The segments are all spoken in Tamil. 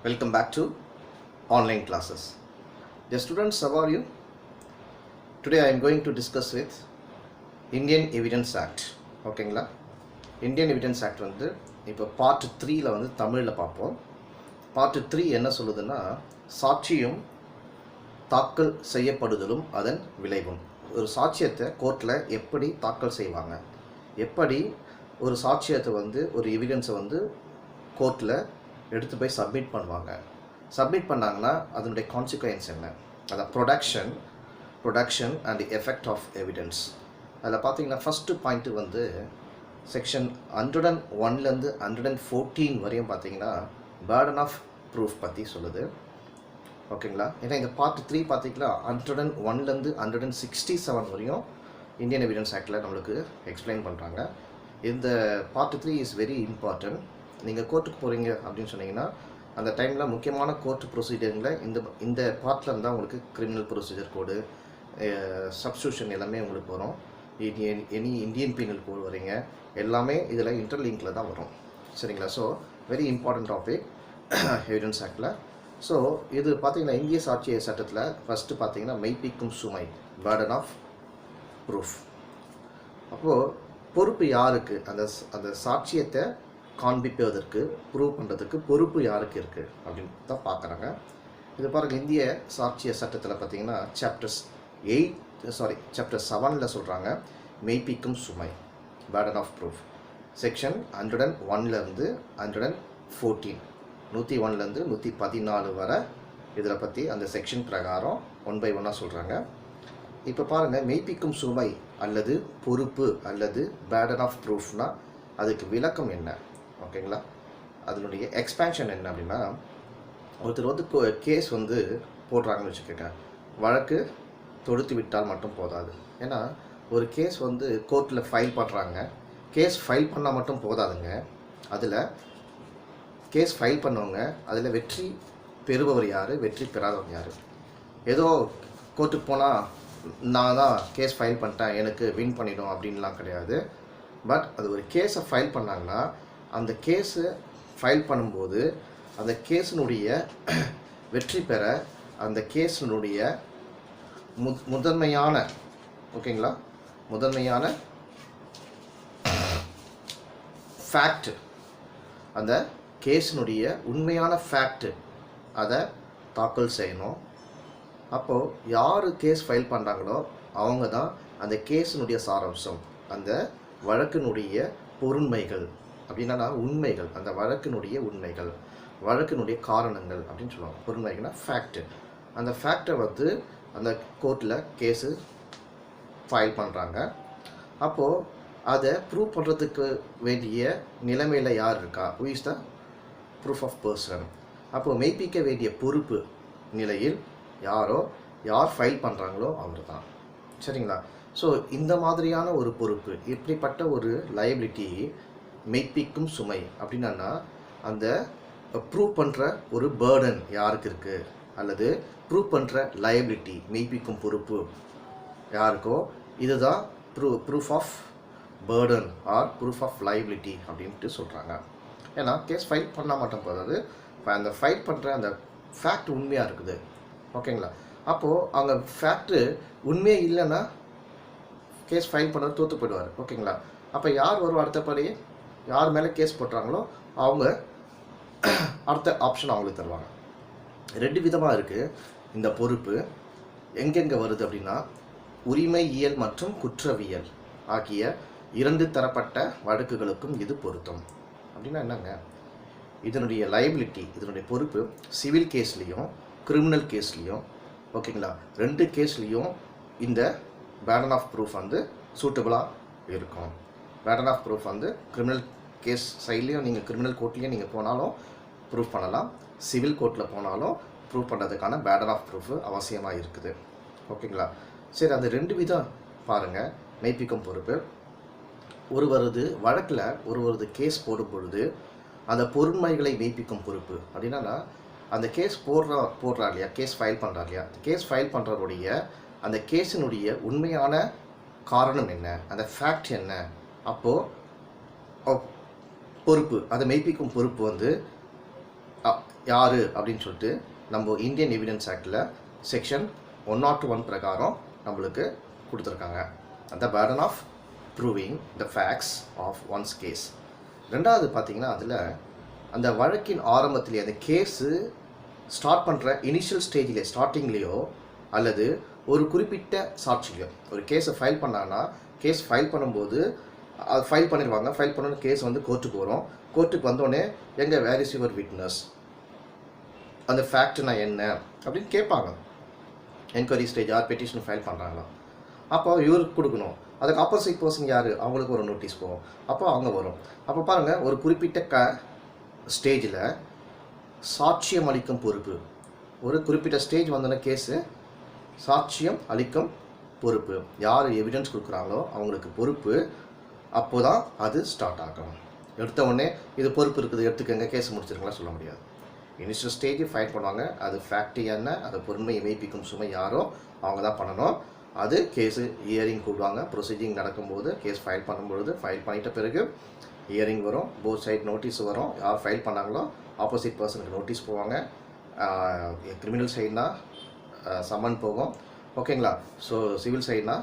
Welcome back to online classes. Dear students, how are you? Today I am going to discuss with Indian Evidence Act. ஓகேங்களா? Indian Evidence Act வந்து இப்போ பார்ட் 3ல வந்து தமிழில் பார்ப்போம். பார்ட் 3 என்ன சொல்லுதுன்னா, சாட்சியும் தாக்கல் செய்யப்படுதலும் அதன் விளைவும். ஒரு சாட்சியத்தை கோர்ட்டில் எப்படி தாக்கல் செய்வாங்க, எப்படி ஒரு சாட்சியத்தை வந்து ஒரு எவிடன்ஸை வந்து கோர்ட்டில் எடுத்து போய் சப்மிட் பண்ணுவாங்க. சப்மிட் பண்ணாங்கன்னா அதனுடைய கான்சிக்வன்ஸ் என்ன, அதான் production and the effect of evidence. அதில் பார்த்தீங்கன்னா ஃபஸ்ட்டு பாயிண்ட்டு வந்து செக்ஷன் 101லேருந்து 114 வரையும் பார்த்தீங்கன்னா பேர்டன் ஆஃப் ப்ரூஃப் பற்றி சொல்லுது. ஓகேங்களா? ஏன்னா இந்த பார்ட் 3 பார்த்தீங்கன்னா 101லேருந்து 167 வரையும் இந்தியன் எவிடன்ஸ் ஆக்டில் நம்மளுக்கு எக்ஸ்பிளைன் பண்ணுறாங்க. இந்த பார்ட் 3 இஸ் வெரி இம்பார்ட்டன்ட். நீங்கள் கோர்ட்டுக்கு போகிறீங்க அப்படின்னு சொன்னீங்கன்னா அந்த டைமில் முக்கியமான கோர்ட் ப்ரொசீஜரில் இந்த பார்ட்டில் இருந்தால் உங்களுக்கு கிரிமினல் ப்ரொசீஜர் கோடு, சப்ஸ்டியூஷன் எல்லாமே உங்களுக்கு வரும். இந்தியன் பீனல் கோடு வரீங்க, எல்லாமே இதில் இன்டர்லிங்கில் தான் வரும். சரிங்களா? So very important topic evidence ஆக்டில். ஸோ இது பார்த்தீங்கன்னா இந்திய சாட்சிய சட்டத்தில் ஃபஸ்ட்டு பார்த்தீங்கன்னா மெய்ப்பிக்கும் சுமை, பேர்டன் ஆஃப் ப்ரூஃப். அப்போது பொறுப்பு யாருக்கு, அந்த சாட்சியத்தை காண்பிப்பதற்கு, ப்ரூவ் பண்ணுறதுக்கு பொறுப்பு யாருக்கு இருக்குது அப்படின்னு தான் பார்க்குறாங்க. இது பாருங்கள், இந்திய சாட்சிய சட்டத்தில் பார்த்தீங்கன்னா சாப்டர் 7ல் சொல்கிறாங்க மெய்ப்பிக்கும் சுமை, பேர்டன் ஆஃப் ப்ரூஃப். செக்ஷன் 101லேருந்து 114, 101லேருந்து 114 வரை இதில் பற்றி அந்த செக்ஷன் பிரகாரம் 1 by 1 சொல்கிறாங்க. இப்போ பாருங்கள், மெய்ப்பிக்கும் சுமை அல்லது பொறுப்பு அல்லது பேர்டன் ஆஃப் ப்ரூஃப்னா அதுக்கு விளக்கம் என்ன, ஓகேங்களா? அதனுடைய எக்ஸ்பேன்ஷன் என்ன அப்படின்னா, ஒருத்தர் வந்து கேஸ் வந்து போடுறாங்கன்னு வச்சுக்கோங்க, வழக்கு தொடுத்து விட்டால் மட்டும் போதாது. ஏன்னா ஒரு கேஸ் வந்து கோர்ட்டில் ஃபைல் பண்ணுறாங்க, கேஸ் ஃபைல் பண்ணால் மட்டும் போதாதுங்க. அதில் கேஸ் ஃபைல் பண்ணவங்க அதில் வெற்றி பெறுபவர் யார், வெற்றி பெறாதவர் யார். ஏதோ கோர்ட்டுக்கு போனால் நான் தான் கேஸ் ஃபைல் பண்ணிட்டேன் எனக்கு வின் பண்ணிடும் அப்படின்லாம் கிடையாது. பட் அது ஒரு கேஸை ஃபைல் பண்ணாங்கன்னா அந்த கேஸு ஃபைல் பண்ணும்போது அந்த கேஸினுடைய வெற்றி பெற அந்த கேஸினுடைய முதன்மையான, ஓகேங்களா, முதன்மையான ஃபேக்ட், அந்த கேஸினுடைய உண்மையான ஃபேக்ட் அதை தாக்கல் செய்யணும். அப்போது யார் கேஸ் ஃபைல் பண்ணுறாங்களோ அவங்க தான் அந்த கேஸினுடைய சாராம்சம், அந்த வழக்கினுடைய பொருண்மைகள் அப்படின்னா உண்மைகள், அந்த வழக்கினுடைய உண்மைகள், வழக்கினுடைய காரணங்கள் அப்படின்னு சொல்லுவாங்க. பொருண்மைகள்னா ஃபேக்ட்டு. அந்த ஃபேக்டை வந்து அந்த கோர்ட்டில் கேஸு ஃபைல் பண்ணுறாங்க. அப்போது அதை ப்ரூவ் பண்ணுறதுக்கு வேண்டிய நிலைமையில் யார் இருக்கா, who is the proof of person. அப்போது மெய்ப்பிக்க வேண்டிய பொறுப்பு நிலையில் யார் ஃபைல் பண்ணுறாங்களோ அவர் தான். சரிங்களா? ஸோ இந்த மாதிரியான ஒரு பொறுப்பு, இப்படிப்பட்ட ஒரு லயபிலிட்டி, மெய்ப்பிக்கும் சுமை அப்படின்னா அந்த ப்ரூவ் பண்ணுற ஒரு பேர்டன் யாருக்கு இருக்குது, அல்லது ப்ரூவ் பண்ணுற லயபிலிட்டி, மெய்ப்பிக்கும் பொறுப்பு யாருக்கோ, இதுதான் proof of burden or proof of liability அப்படின்ட்டு சொல்கிறாங்க. ஏன்னா கேஸ் ஃபைல் பண்ணால் மட்டும் போதாது, அந்த ஃபைல் பண்ணுற அந்த ஃபேக்ட் உண்மையாக இருக்குது. ஓகேங்களா? அப்போது அவங்க ஃபேக்ட்டு உண்மையே இல்லைன்னா கேஸ் ஃபைல் பண்ண தோற்று போயிடுவார். ஓகேங்களா? அப்போ யார் வருவா, அடுத்தபடி யார் மேலே கேஸ் போட்டுறாங்களோ அவங்க அடுத்த ஆப்ஷன் அவங்களுக்கு தருவாங்க. 2 விதமாக இருக்குது இந்த பொறுப்பு. எங்கெங்கே வருது அப்படின்னா, உரிமையியல் மற்றும் குற்றவியல் ஆகிய 2 தரப்பட்ட வழக்குகளுக்கும் இது பொருத்தம். அப்படின்னா என்னங்க, இதனுடைய லைபிலிட்டி, இதனுடைய பொறுப்பு சிவில் கேஸ்லேயும் கிரிமினல் கேஸ்லேயும், ஓகேங்களா, 2 கேஸ்லேயும் இந்த பேர்டன் ஆஃப் ப்ரூஃப் வந்து சூட்டபுளாக இருக்கும். பேர்டன் ஆஃப் ப்ரூஃப் வந்து கிரிமினல் கேஸ் சைட்லேயும் நீங்கள் கிரிமினல் கோர்ட்லேயும் நீங்கள் போனாலும் ப்ரூஃப் பண்ணலாம், சிவில் கோர்ட்டில் போனாலும் ப்ரூஃப் பண்ணுறதுக்கான பேர்டன் ஆஃப் ப்ரூஃப் அவசியமாக இருக்குது. ஓகேங்களா? சரி, அந்த 2 விதம் பாருங்கள். மெய்ப்பிக்கும் பொறுப்பு, ஒருவரது வழக்கில் ஒருவரது கேஸ் போடும் பொழுது அந்த பொருண்மைகளை மெய்ப்பிக்கும் பொறுப்பு அப்படின்னா, அந்த கேஸ் போடுறா இல்லையா, கேஸ் ஃபைல் பண்ணுறா இல்லையா, கேஸ் ஃபைல் பண்ணுறவருடைய அந்த கேஸினுடைய உண்மையான காரணம் என்ன, அந்த ஃபேக்ட் என்ன, அப்போது பொறுப்பு, அதை மெய்ப்பிக்கும் பொறுப்பு வந்து யார் அப்படின்னு சொல்லிட்டு நம்ம இந்தியன் எவிடன்ஸ் ஆக்டில் செக்ஷன் 101 பிரகாரம் நம்மளுக்கு கொடுத்துருக்காங்க. அந்த burden of proving the facts of one's case. ரெண்டாவது பார்த்தீங்கன்னா அதில் அந்த வழக்கின் ஆரம்பத்திலே அந்த கேஸு ஸ்டார்ட் பண்ணுற இனிஷியல் ஸ்டேஜில் ஸ்டார்டிங்லேயோ அல்லது ஒரு குறிப்பிட்ட சாட்சியோ ஒரு கேஸை ஃபைல் பண்ணாங்கன்னா கேஸ் ஃபைல் பண்ணும்போது அது ஃபைல் பண்ணிடுவாங்க. ஃபைல் பண்ணோன்னு கேஸ் வந்து கோர்ட்டுக்கு வரும். கோர்ட்டுக்கு வந்தோடனே எங்கள் வேர் இஸ் யுவர் விட்னஸ், அந்த ஃபேக்ட்னா என்ன அப்படின்னு கேட்பாங்க. என்கொயரி ஸ்டேஜ் யார் பெட்டிஷன் ஃபைல் பண்ணுறாங்களோ அப்போ இவருக்கு கொடுக்கணும். அதுக்கு ஆப்போசிட் பர்சன் யார், அவங்களுக்கு ஒரு நோட்டீஸ் போகும். அப்போ அவங்க வரும். அப்போ பாருங்கள், ஒரு குறிப்பிட்ட ஸ்டேஜில் சாட்சியம் அளிக்கும் பொறுப்பு, ஒரு குறிப்பிட்ட ஸ்டேஜ் வந்தோடனே கேஸு சாட்சியம் அளிக்கும் பொறுப்பு, யார் எவிடன்ஸ் கொடுக்குறாங்களோ அவங்களுக்கு பொறுப்பு. அப்போ தான் அது ஸ்டார்ட் ஆகும். எடுத்த உடனே இது பொறுப்பு இருக்குது எடுத்துக்கங்க கேஸ் முடிச்சிருக்கலாம் சொல்ல முடியாது. இனிஷியல் ஸ்டேஜ் ஃபைல் பண்ணுவாங்க. அது ஃபேக்ட் என்ன, அது பொறுமை மெய்ப்பிக்கும் சுமை யாரோ அவங்க தான் பண்ணணும். அது கேஸு ஹியரிங் கூடுவாங்க. ப்ரொசீஜிங் நடக்கும்போது கேஸ் ஃபைல் பண்ணும்பொழுது ஃபைல் பண்ணிட்ட பிறகு ஹியரிங் வரும். போத் சைட் நோட்டீஸ் வரும். யார் ஃபைல் பண்ணாங்களோ ஆப்போசிட் பர்சனுக்கு நோட்டீஸ் போவாங்க. கிரிமினல் சைட்னா சம்மன் போகும், ஓகேங்களா. ஸோ சிவில் சைட்னா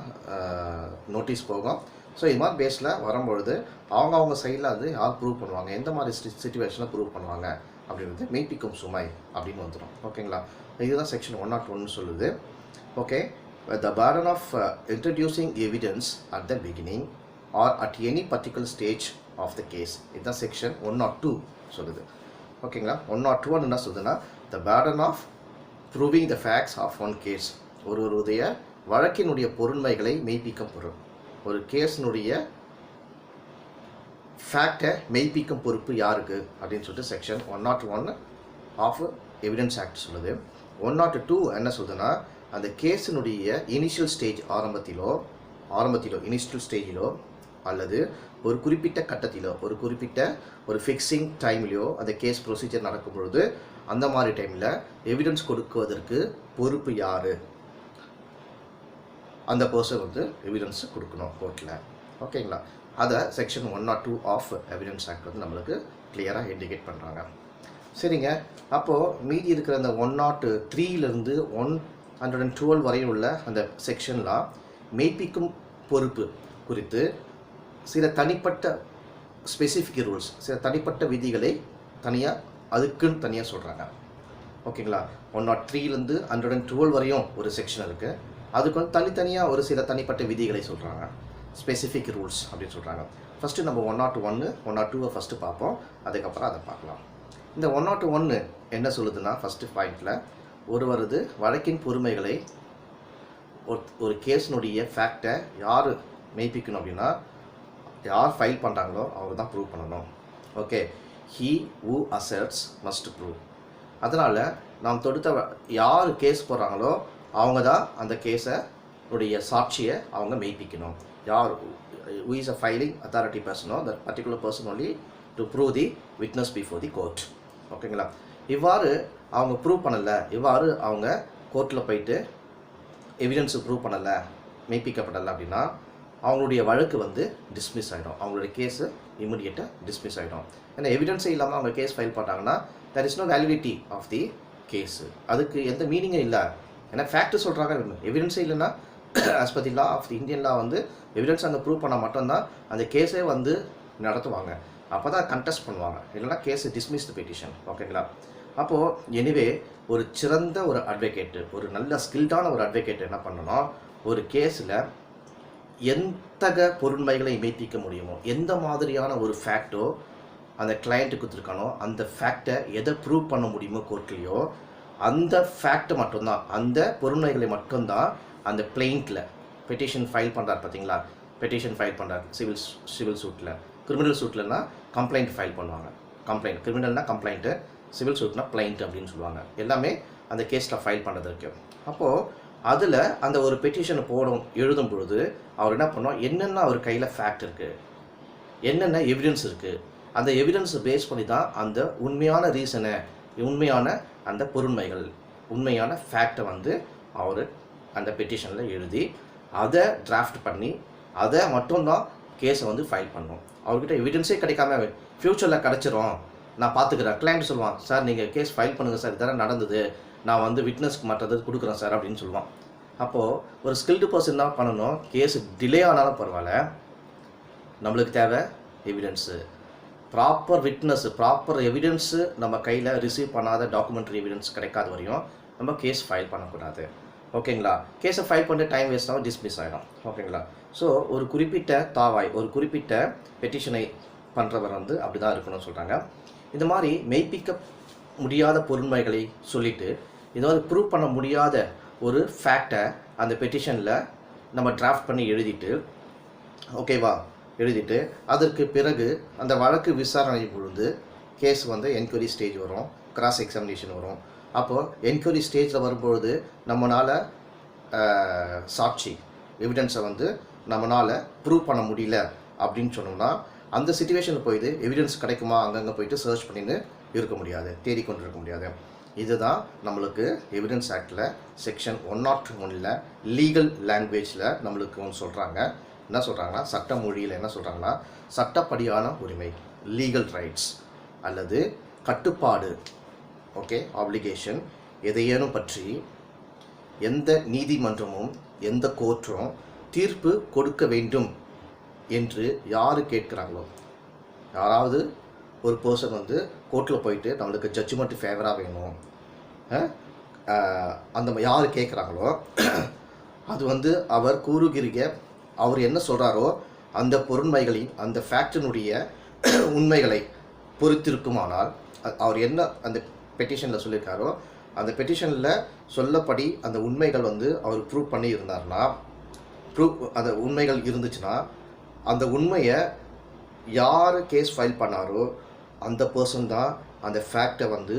நோட்டீஸ் போகும். ஸோ இது மாதிரி பேஸில் வரும்பொழுது அவங்க சைடில் அது யார் ப்ரூவ் பண்ணுவாங்க, எந்த மாதிரி சிச்சுவேஷனில் ப்ரூவ் பண்ணுவாங்க அப்படின்றது மெய்ப்பிக்கும் சுமை அப்படின்னு வந்துடும், ஓகேங்களா. இதுதான் செக்ஷன் 101 சொல்லுது. Okay, the burden of introducing evidence at the beginning or at any particular stage of the case. இதுதான் செக்ஷன் 102 சொல்லுது, ஓகேங்களா. 101 என்ன சொல்லுதுன்னா, the burden of proving the facts of one case. ஒருவருடைய வழக்கினுடைய பொருண்மைகளை மெய்ப்பிக்கும் பொருள், ஒரு கேஸினுடைய ஃபேக்டை மெய்ப்பிக்கும் பொறுப்பு யாருக்கு அப்படின்னு சொல்லிட்டு செக்ஷன் 101 ஆஃப் எவிடன்ஸ் ஆக்ட் சொல்லுது. 102 என்ன சொல்லுதுன்னா, அந்த கேஸினுடைய இனிஷியல் ஸ்டேஜ் ஆரம்பத்திலோ இனிஷியல் ஸ்டேஜிலோ அல்லது ஒரு குறிப்பிட்ட கட்டத்திலோ ஒரு ஃபிக்ஸிங் டைம்லையோ அந்த கேஸ் ப்ரொசீஜர் நடக்கும் பொழுது அந்த மாதிரி டைமில் எவிடன்ஸ் கொடுக்குவதற்கு பொறுப்பு யார், அந்த பர்சன் வந்து எவிடன்ஸ் கொடுக்கணும் கோர்ட்டில், ஓகேங்களா. அதை செக்ஷன் 102 ஆஃப் எவிடன்ஸ் ஆக்ட் வந்து நம்மளுக்கு கிளியராக இண்டிகேட் பண்ணுறாங்க. சரிங்க, அப்போது மீதி இருக்கிற அந்த 103லேருந்து 112 வரையும் உள்ள அந்த செக்ஷன்லாம் மெய்ப்பிக்கும் பொறுப்பு குறித்து சில தனிப்பட்ட ஸ்பெசிஃபிக் ரூல்ஸ், சில தனிப்பட்ட விதிகளை அதுக்குன்னு தனியாக சொல்கிறாங்க, ஓகேங்களா. 103லேருந்து 112 வரையும் ஒரு செக்ஷன் இருக்குது. அதுக்கு வந்து தனித்தனியாக ஒரு சில தனிப்பட்ட விதிகளை சொல்கிறாங்க, ஸ்பெசிஃபிக் ரூல்ஸ் அப்படின்னு சொல்கிறாங்க. ஃபஸ்ட்டு நம்ம 101 102 ஃபஸ்ட்டு பார்ப்போம், அதுக்கப்புறம் அதை பார்க்கலாம். இந்த 101 என்ன சொல்லுதுன்னா, ஃபஸ்ட்டு பாயிண்டில் ஒருவரது வழக்கின் பொறுமைகளை ஒரு கேஸினுடைய ஃபேக்டை யார் மெய்ப்பிக்கணும் அப்படின்னா, யார் ஃபைல் பண்ணுறாங்களோ அவர் தான் ப்ரூவ் பண்ணணும். Okay, he who asserts must prove. அதனால் நாம் யார் கேஸ் போடுறாங்களோ அவங்க தான் அந்த கேஸை உடைய சாட்சியை அவங்க மெய்ப்பிக்கணும். யார் who is a filing authority person, that particular person only to prove the witness before the court, ஓகேங்களா. இவ்வாறு அவங்க ப்ரூவ் பண்ணலை, இவ்வாறு அவங்க கோர்ட்டில் போயிட்டு எவிடன்ஸு ப்ரூவ் பண்ணலை, மெய்ப்பிக்கப்படலை அப்படின்னா அவங்களுடைய வழக்கு வந்து டிஸ்மிஸ் ஆகிடும். அவங்களுடைய கேஸு இமிடியேட்டாக டிஸ்மிஸ் ஆகிடும். ஏன்னா எவிடன்ஸே இல்லாமல் அவங்க கேஸ் ஃபைல் பண்ணாங்கன்னா there is no validity of the case, அதுக்கு எந்த மீனிங்கும் இல்லை. ஏன்னா ஃபேக்ட்டு சொல்கிறாங்க, எவிடன்ஸே இல்லைன்னா as per the law of the Indian law வந்து எவிடன்ஸ் அங்கே ப்ரூவ் பண்ணால் மட்டும்தான் அந்த கேஸே வந்து நடத்துவாங்க, அப்போ தான் கண்டெஸ்ட் பண்ணுவாங்க, இல்லைனா கேஸு டிஸ்மிஸ் த பெட்டிஷன், ஓகேங்களா. அப்போது எனிவே ஒரு சிறந்த ஒரு அட்வொகேட்டு, ஒரு நல்ல ஸ்கில்டான ஒரு அட்வொகேட் என்ன பண்ணணும், ஒரு கேஸில் எந்தக பொருண்மைகளை மெய்ப்பிக்க முடியுமோ, எந்த மாதிரியான ஒரு ஃபேக்டோ அந்த கிளையண்ட்டுக்கு கொடுத்துருக்கானோ அந்த ஃபேக்டை எதை ப்ரூவ் பண்ண முடியுமோ கோர்ட்லேயோ அந்த ஃபேக்டை மட்டும்தான், அந்த பொருண்மைகளை மட்டும்தான் அந்த பிளெயிண்ட்டில் பெட்டிஷன் ஃபைல் பண்ணுறாரு பார்த்தீங்களா, பெட்டிஷன் ஃபைல் பண்ணுறாரு சிவில் சூட்டில். கிரிமினல் சூட்லனா கம்ப்ளைண்ட் ஃபைல் பண்ணுவாங்க, கம்ப்ளைண்ட், கிரிமினல்னா கம்ப்ளைண்ட்டு, சிவில் சூட்னா பிளைண்ட் அப்படின்னு சொல்லுவாங்க. எல்லாமே அந்த கேஸில் ஃபைல் பண்ணுறதுக்கு. அப்போது அதில் அந்த ஒரு பெட்டிஷனை எழுதும் பொழுது அவர் என்ன பண்ணோம், என்னென்ன அவர் கையில் ஃபேக்ட் இருக்குது, என்னென்ன எவிடன்ஸ் இருக்குது, அந்த எவிடன்ஸை பேஸ் பண்ணி தான் அந்த உண்மையான ரீசனை, உண்மையான அந்த பொருண்மைகள், உண்மையான ஃபேக்டை வந்து அவர் அந்த பெட்டிஷனில் எழுதி அதை டிராஃப்ட் பண்ணி அதை மட்டும்தான் கேஸை வந்து ஃபைல் பண்ணணும். அவர்கிட்ட எவிடன்ஸே கிடைக்காம ஃப்யூச்சரில் கிடச்சிரும், நான் பார்த்துக்கிறேன். கிளைண்ட் சொல்லுவான், சார் நீங்கள் கேஸ் ஃபைல் பண்ணுங்கள் சார், இதெல்லாம் நடந்தது, நான் வந்து விட்னஸ்க்கு மற்றது கொடுக்குறேன் சார் அப்படின்னு சொல்லுவான். அப்போது ஒரு ஸ்கில்டு பர்சன் தான் பண்ணணும். கேஸ் டிலே ஆனாலும் பரவாயில்ல, நம்மளுக்கு தேவை evidence, proper witness, proper evidence நம்ம கையில் ரிசீவ் பண்ணாத டாக்குமெண்ட்ரி எவிடன்ஸ் கிடைக்காத வரையும் நம்ம கேஸ் ஃபைல் பண்ணக்கூடாது. ஓகேங்களா? கேஸை ஃபைல் பண்ணி டைம் வேஸ்ட் ஆகும், டிஸ்மிஸ் ஆகிடும். ஓகேங்களா? ஸோ ஒரு குறிப்பிட்ட தாவாய், ஒரு குறிப்பிட்ட பெட்டிஷனை பண்ணுறவர் வந்து அப்படி தான் இருக்கணும்னு சொல்கிறாங்க. இந்த மாதிரி மெய்ப்பிக்க முடியாத பொருண்மைகளை சொல்லிவிட்டு இந்த மாதிரி ப்ரூவ் பண்ண முடியாத ஒரு ஃபேக்டை அந்த பெட்டிஷனில் நம்ம டிராஃப்ட் பண்ணி எழுதிட்டு, ஓகேவா, எழுதிட்டு அதற்கு பிறகு அந்த வழக்கு விசாரணை பொழுது கேஸ் வந்து என்கொயரி ஸ்டேஜ் வரும், கிராஸ் எக்ஸாமினேஷன் வரும். அப்போது என்கொயரி ஸ்டேஜில் வரும்பொழுது நம்மளால் சாட்சி எவிடன்ஸை வந்து நம்மளால் ப்ரூவ் பண்ண முடியல அப்படின்னு சொன்னோம்னா அந்த சிச்சுவேஷனில் போயிட்டு எவிடன்ஸ் கிடைக்குமா அங்கங்கே போயிட்டு சர்ச் பண்ணின்னு இருக்க முடியாது, தேடிக்கொண்டு இருக்க முடியாது. இதுதான் நம்மளுக்கு எவிடன்ஸ் ஆக்டில் செக்ஷன் 101 லீகல் லாங்குவேஜில் நம்மளுக்கு ஒன்று சொல்கிறாங்க. என்ன சொல்கிறாங்கன்னா, சட்ட மொழியில் என்ன சொல்கிறாங்கன்னா, சட்டப்படியான உரிமை, லீகல் ரைட்ஸ் அல்லது கட்டுப்பாடு, ஓகே, ஆப்ளிகேஷன், எதையேனும் பற்றி எந்த நீதிமன்றமும் எந்த கோர்ட்டும் தீர்ப்பு கொடுக்க வேண்டும் என்று யார் கேட்குறாங்களோ, யாராவது ஒரு பர்சன் வந்து கோர்ட்டில் போயிட்டு நம்மளுக்கு ஜட்ஜ்மெண்ட் ஃபேவராக வேணும், அந்த யார் கேட்குறாங்களோ அது வந்து அவர் கூறுகிற அவர் என்ன சொல்கிறாரோ அந்த பொருண்மைகளின் அந்த ஃபேக்டினுடைய உண்மைகளை பொறுத்திருக்குமானால், அவர் என்ன அந்த பெட்டிஷனில் சொல்லியிருக்காரோ அந்த பெட்டிஷனில் சொல்லப்படி அந்த உண்மைகள் வந்து அவர் ப்ரூவ் பண்ணி இருந்தார்னா, அந்த உண்மைகள் இருந்துச்சுன்னா அந்த உண்மையை யார் கேஸ் ஃபைல் பண்ணாரோ அந்த பர்சன் தான் அந்த ஃபேக்டை வந்து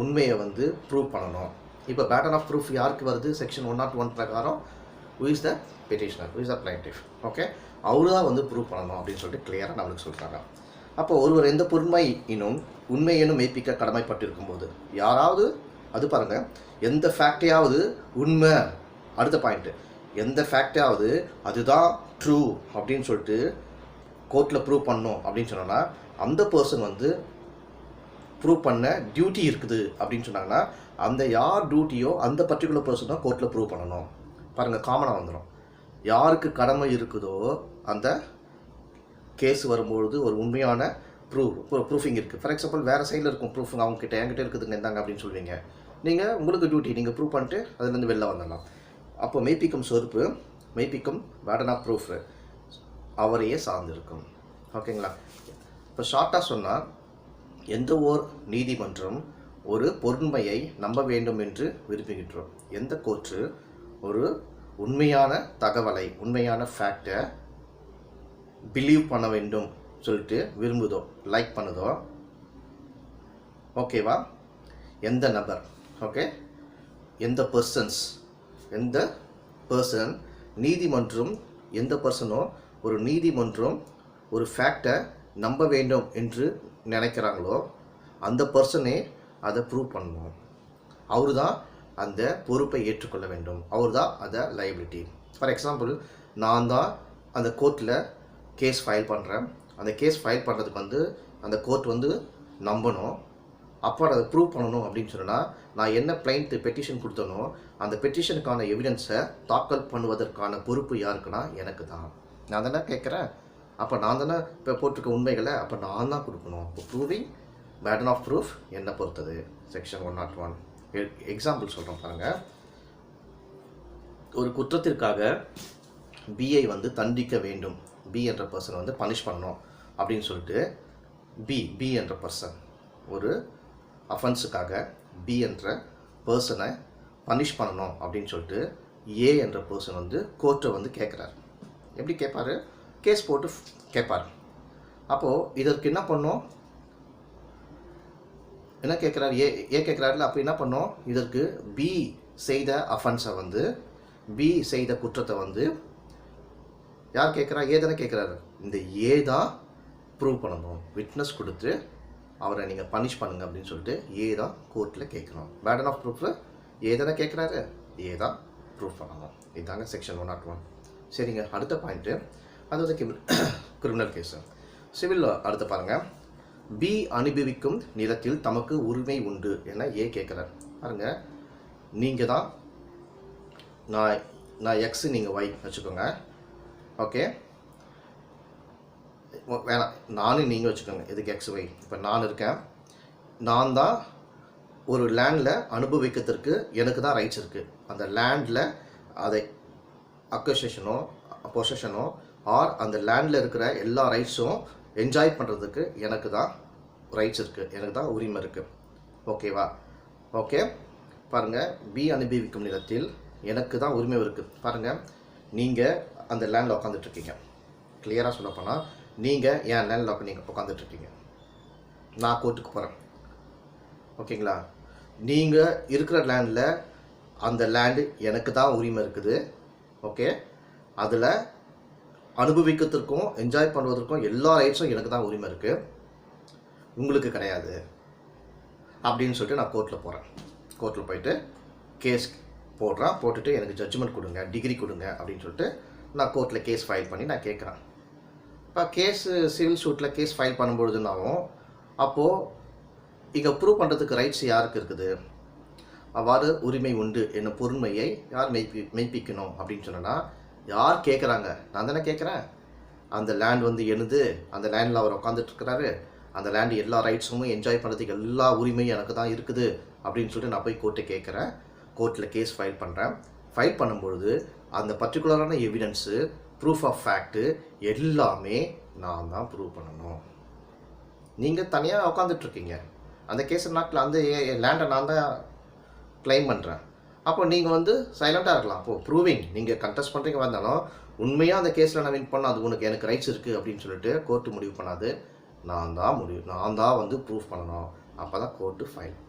உண்மையை வந்து ப்ரூவ் பண்ணணும். இப்போ பேட்டர்ன் ஆஃப் ப்ரூஃப் யாருக்கு வருது? செக்ஷன் 101 பிரகாரம் who is the petitioner, who is the plaintiff, okay, அவரு தான் வந்து ப்ரூவ் பண்ணணும் அப்படின்னு சொல்லிட்டு கிளியராக நம்மளுக்கு சொல்கிறாங்க. அப்போ ஒருவர் எந்த பொறுமை இன்னும் உண்மையேனும் மெய்ப்பிக்க கடமைப்பட்டிருக்கும் போது யாராவது, அது பாருங்கள், எந்த ஃபேக்டையாவது உண்மை, அடுத்த பாயிண்ட்டு, எந்த ஃபேக்டையாவது அதுதான் ட்ரூ அப்படின்னு சொல்லிட்டு கோர்ட்டில் ப்ரூவ் பண்ணணும் அப்படின்னு சொன்னோன்னா அந்த பர்சன் வந்து ப்ரூவ் பண்ண டியூட்டி இருக்குது அப்படின்னு சொன்னாங்கன்னா அந்த யார் டியூட்டியோ அந்த பர்டிகுலர் பர்சன் தான் கோர்ட்டில் ப்ரூவ் பண்ணணும். பாருங்கள், காமனாக வந்துடும். யாருக்கு கடமை இருக்குதோ அந்த கேஸ் வரும்பொழுது ஒரு உண்மையான ப்ரூஃபிங் இருக்குது. ஃபார் எக்ஸாம்பிள் வேறு சைடில் இருக்கும் ப்ரூஃப், அவங்ககிட்ட என்கிட்ட இருக்குதுங்க இருந்தாங்க அப்படின்னு சொல்லுவீங்க. நீங்கள் உங்களுக்கு டியூட்டி, நீங்கள் ப்ரூவ் பண்ணிட்டு அதுலேருந்து வெளில வந்துடலாம். அப்போ மெய்ப்பிக்கும் சொறுப்பு, மெய்ப்பிக்கும் பேட்டர்ன் ஆஃப் ப்ரூஃப் அவரையே சார்ந்திருக்கும். ஓகேங்களா? இப்போ ஷார்ட்டாக சொன்னால், எந்த ஓர் நீதிமன்றம் ஒரு பொருண்மையை நம்ப வேண்டும் என்று விரும்புகின்றோம், எந்த கோர்ட்டு ஒரு உண்மையான தகவலை, உண்மையான ஃபேக்டை பிலீவ் பண்ண வேண்டும் சொல்லிட்டு விரும்புதோ, லைக் பண்ணுதோ, ஓகேவா, எந்த நபர், ஓகே, எந்த பர்சன் நீதிமன்றம், எந்த பர்சனோ ஒரு நீதிமன்றம் ஒரு ஃபேக்டை நம்ப வேண்டும் என்று நினைக்கிறாங்களோ அந்த பர்சனே அதை ப்ரூவ் பண்ணணும். அவர் தான் அந்த பொறுப்பை ஏற்றுக்கொள்ள வேண்டும், அவர் தான் அதை லைபிலிட்டி. ஃபார் எக்ஸாம்பிள், நான் தான் அந்த கோர்ட்டில் கேஸ் ஃபைல் பண்ணுறேன், அந்த கேஸ் ஃபைல் பண்ணுறதுக்கு வந்து அந்த கோர்ட் வந்து நம்பணும், அப்போ அதை ப்ரூவ் பண்ணணும் அப்படின்னு சொன்னால் நான் என்ன கிளைண்ட் பெட்டிஷன் கொடுத்தனோ அந்த பெட்டிஷனுக்கான எவிடன்ஸை தாக்கல் பண்ணுவதற்கான பொறுப்பு யாருக்குன்னா எனக்கு தான். நான் தானே கேட்குறேன், அப்போ நான் தானே இப்போ போட்டிருக்க உண்மைகளை அப்போ நான் தான் கொடுக்கணும். இப்போ ப்ரூவிங் பேட்டர்ன் ஆஃப் ப்ரூஃப் என்னை பொறுத்தது செக்ஷன் 101. எக்ஸாம்பிள் சொல்கிறோம் பாருங்கள். ஒரு குற்றத்திற்காக பிஐ வந்து தண்டிக்க வேண்டும், பி என்ற பர்சன் வந்து பனிஷ் பண்ணணும் அப்படின்னு சொல்லிட்டு பி என்ற பர்சன் ஒரு அஃபென்ஸுக்காக பி என்ற பர்சனை பனிஷ் பண்ணணும் அப்படின்னு சொல்லிட்டு ஏ என்ற பர்சன் வந்து கோர்ட்டை வந்து கேட்குறாரு. எப்படி கேட்பார்? கேஸ் போட்டு கேட்பார். அப்போது இதற்கு என்ன பண்ணோம், என்ன கேட்குறாரு, ஏ கேட்குறாருல, அப்போ என்ன பண்ணோம், இதற்கு பி செய்த அஃபென்ஸை வந்து, பி செய்த குற்றத்தை வந்து யார் கேட்குறா? ஏ தானே கேட்குறாரு. இந்த ஏ தான் ப்ரூவ் பண்ணணும், விட்னஸ் கொடுத்து அவரை நீங்கள் பனிஷ் பண்ணுங்க அப்படின்னு சொல்லிட்டு ஏ தான் கோர்ட்டில் கேட்கணும். பேட்டர்ன் ஆஃப் ப்ரூஃப் ஏ தானே கேட்குறாரு, ஏ தான் ப்ரூவ் பண்ணணும். இதுதாங்க செக்ஷன் 101. சரிங்க, அடுத்த பாயிண்ட்டு, அது வந்து கிரிமினல் கேஸு. சிவில் அடுத்து பாருங்கள். பி அனுபவிக்கும் நிலத்தில் தமக்கு உரிமை உண்டு என ஏ கேட்குறார். பாருங்க, நீங்கள் தான் நான் எக்ஸு, நீங்கள் ஒய் வச்சுக்கோங்க. ஓகே, வேணாம், நானும் நீங்கள் வச்சுக்கோங்க. இதுக்கு எக்ஸ் ஒய். இப்போ நான் இருக்கேன், நான் தான் ஒரு லேண்டில் அனுபவிக்கிறதுக்கு எனக்கு தான் ரைட்ஸ் இருக்குது. அந்த லேண்டில் அதை அக்வசிஷனோ பொசஷனோ ஆர் அந்த லேண்டில் இருக்கிற எல்லா ரைட்ஸும் என்ஜாய் பண்ணுறதுக்கு எனக்கு தான் ரைட்ஸ் இருக்குது, எனக்கு தான் உரிமை இருக்குது. ஓகேவா? ஓகே, பாருங்கள், பி அனுபவிக்கும் நிலத்தில் எனக்கு தான் உரிமை இருக்குது. பாருங்கள், நீங்கள் அந்த லேண்டில் உட்காந்துட்ருக்கீங்க. கிளியராக சொல்லப்போனால் நீங்கள் என் லேண்டில் நீங்கள் உட்காந்துட்ருக்கீங்க. நான் கோர்ட்டுக்கு போகிறேன். ஓகேங்களா? நீங்கள் இருக்கிற லேண்டில் அந்த லேண்டு எனக்கு தான் உரிமை இருக்குது. ஓகே, அதில் அனுபவிக்கிறதுக்கும் என்ஜாய் பண்ணுவதற்கும் எல்லா ரைட்ஸும் எனக்கு தான் உரிமை இருக்குது, உங்களுக்கு கிடையாது அப்படின்னு சொல்லிட்டு நான் கோர்ட்டில் போகிறேன். கோர்ட்டில் போயிட்டு கேஸ் போட்டுட்டு எனக்கு ஜட்ஜ்மெண்ட் கொடுங்க, டிகிரி கொடுங்க அப்படின்னு சொல்லிட்டு நான் கோர்ட்டில் கேஸ் ஃபைல் பண்ணி நான் கேட்குறேன். இப்போ கேஸு சிவில் சூட்டில் கேஸ் ஃபைல் பண்ணும்பொழுதுனாலும் அப்போது இங்கே ப்ரூவ் பண்ணுறதுக்கு ரைட்ஸ் யாருக்கு இருக்குது? அவ்வாறு உரிமை உண்டு என்னும் பொறுமையை யார் மெய்ப்பிக்கணும் அப்படின்னு சொன்னால் யார் கேட்குறாங்க? நான் தானே கேட்குறேன். அந்த லேண்ட் வந்து எனது, அந்த லேண்டில் அவர் உட்காந்துட்ருக்கிறாரு, அந்த லேண்டு எல்லா ரைட்ஸும் என்ஜாய் பண்ணுறதுக்கு எல்லா உரிமையும் எனக்கு தான் இருக்குது அப்படின்னு சொல்லிட்டு நான் போய் கோர்ட்டை கேட்குறேன். கோர்ட்டில் கேஸ் ஃபைல் பண்ணுறேன். ஃபைல் பண்ணும்பொழுது அந்த பர்டிகுலரான எவிடன்ஸு, ப்ரூஃப் ஆஃப் ஃபேக்ட்டு எல்லாமே நான் தான் ப்ரூவ் பண்ணணும். நீங்கள் தனியாக உட்காந்துட்ருக்கீங்க. அந்த கேஸை நாட்டில் அந்த லேண்டை நான் தான் கிளைம் பண்ணுறேன். அப்போ நீங்கள் வந்து சைலண்ட்டாக இருக்கலாம். அப்போது ப்ரூவிங் நீங்கள் கண்டெஸ்ட் பண்ணுறீங்க வந்தாலும் உண்மையாக அந்த கேஸில் நான் வின் பண்ண அது உனக்கு எனக்கு ரைட்ஸ் இருக்குது அப்படின்னு சொல்லிட்டு கோர்ட்டு முடிவு பண்ணாது. நான் தான் வந்து ப்ரூஃப் பண்ணணும். அப்போ தான் கோர்ட்டு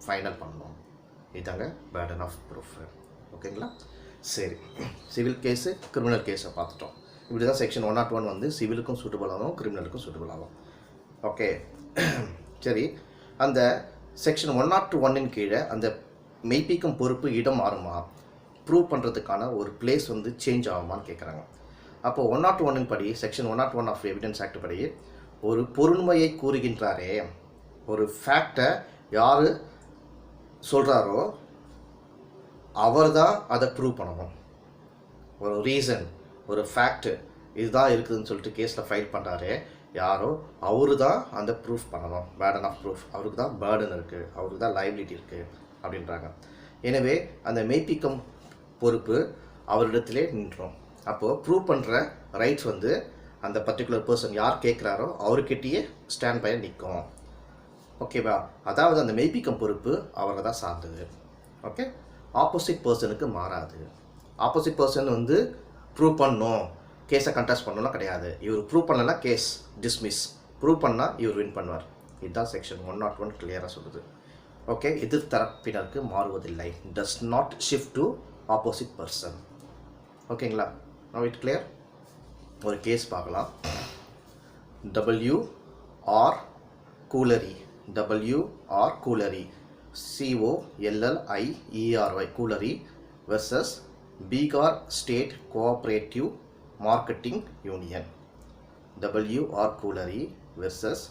ஃபைனல் பண்ணணும். இதுதாங்க பேர்டன் ஆஃப் ப்ரூஃப். ஓகேங்களா? சரி, சிவில் கேஸு கிரிமினல் கேஸை பார்த்துட்டோம். இப்படி தான் செக்ஷன் 101 வந்து சிவிலுக்கும் சூட்டபிள் ஆகும், கிரிமினலுக்கும் சூட்டபிள் ஆகும். ஓகே, சரி, அந்த செக்ஷன் 101 கீழே அந்த மெய்ப்பிக்கும் பொறுப்பு இடம் மாறுமா, ப்ரூவ் பண்ணுறதுக்கான ஒரு பிளேஸ் வந்து சேஞ்ச் ஆகுமான்னு கேட்குறாங்க. அப்போது 101 படி, செக்ஷன் 101 ஆஃப் எவிடன்ஸ் ஆக்ட் படி ஒரு பொருண்மையை கூறுகின்றாரே, ஒரு ஃபேக்டை யார் சொல்கிறாரோ அவர் தான் அதை ப்ரூவ் பண்ணணும். ஒரு ரீசன், ஒரு ஃபேக்ட்டு இதுதான் இருக்குதுன்னு சொல்லிட்டு கேஸில் ஃபைல் பண்ணுறாரு யாரோ, அவரு தான் அந்த ப்ரூஃப் பண்ணணும். பேர்டன் ஆஃப் ப்ரூஃப் அவருக்கு தான் பேர்டன் இருக்குது, அவருக்கு தான் லைபிலிட்டி இருக்குது அப்படின்றாங்க. எனவே அந்த மெய்ப்பிக்கும் பொறுப்பு அவரிடத்திலே நின்றோம். அப்போது ப்ரூவ் பண்ணுற ரைட்ஸ் வந்து அந்த பர்டிகுலர் பர்சன் யார் கேட்குறாரோ அவர்கிட்டயே ஸ்டாண்ட் பை நிற்கும். ஓகேவா? அதாவது அந்த மெய்ப்பிக்கும் பொறுப்பு அவரை தான் சார்ந்தது. ஓகே, ஆப்போசிட் பர்சனுக்கு மாறாது. ஆப்போசிட் பர்சன் வந்து ப்ரூவ் பண்ணணும், கேஸை கண்டெஸ்ட் பண்ணலாம் கிடையாது. இவர் ப்ரூவ் பண்ணலன்னா கேஸ் டிஸ்மிஸ், ப்ரூவ் பண்ணால் இவர் வின் பண்ணுவார். இதுதான் செக்ஷன் 101 கிளியராக சொல்லுது. ஓகே, எதிர் தரப்பினருக்கு மாறுவதில்லை, does not shift to opposite person. ஓகேங்களா? Now it clear. ஒரு கேஸ் பார்க்கலாம். WR colliery, WR colliery, COLLIERY colliery versus Bihar state cooperative marketing union. WR colliery versus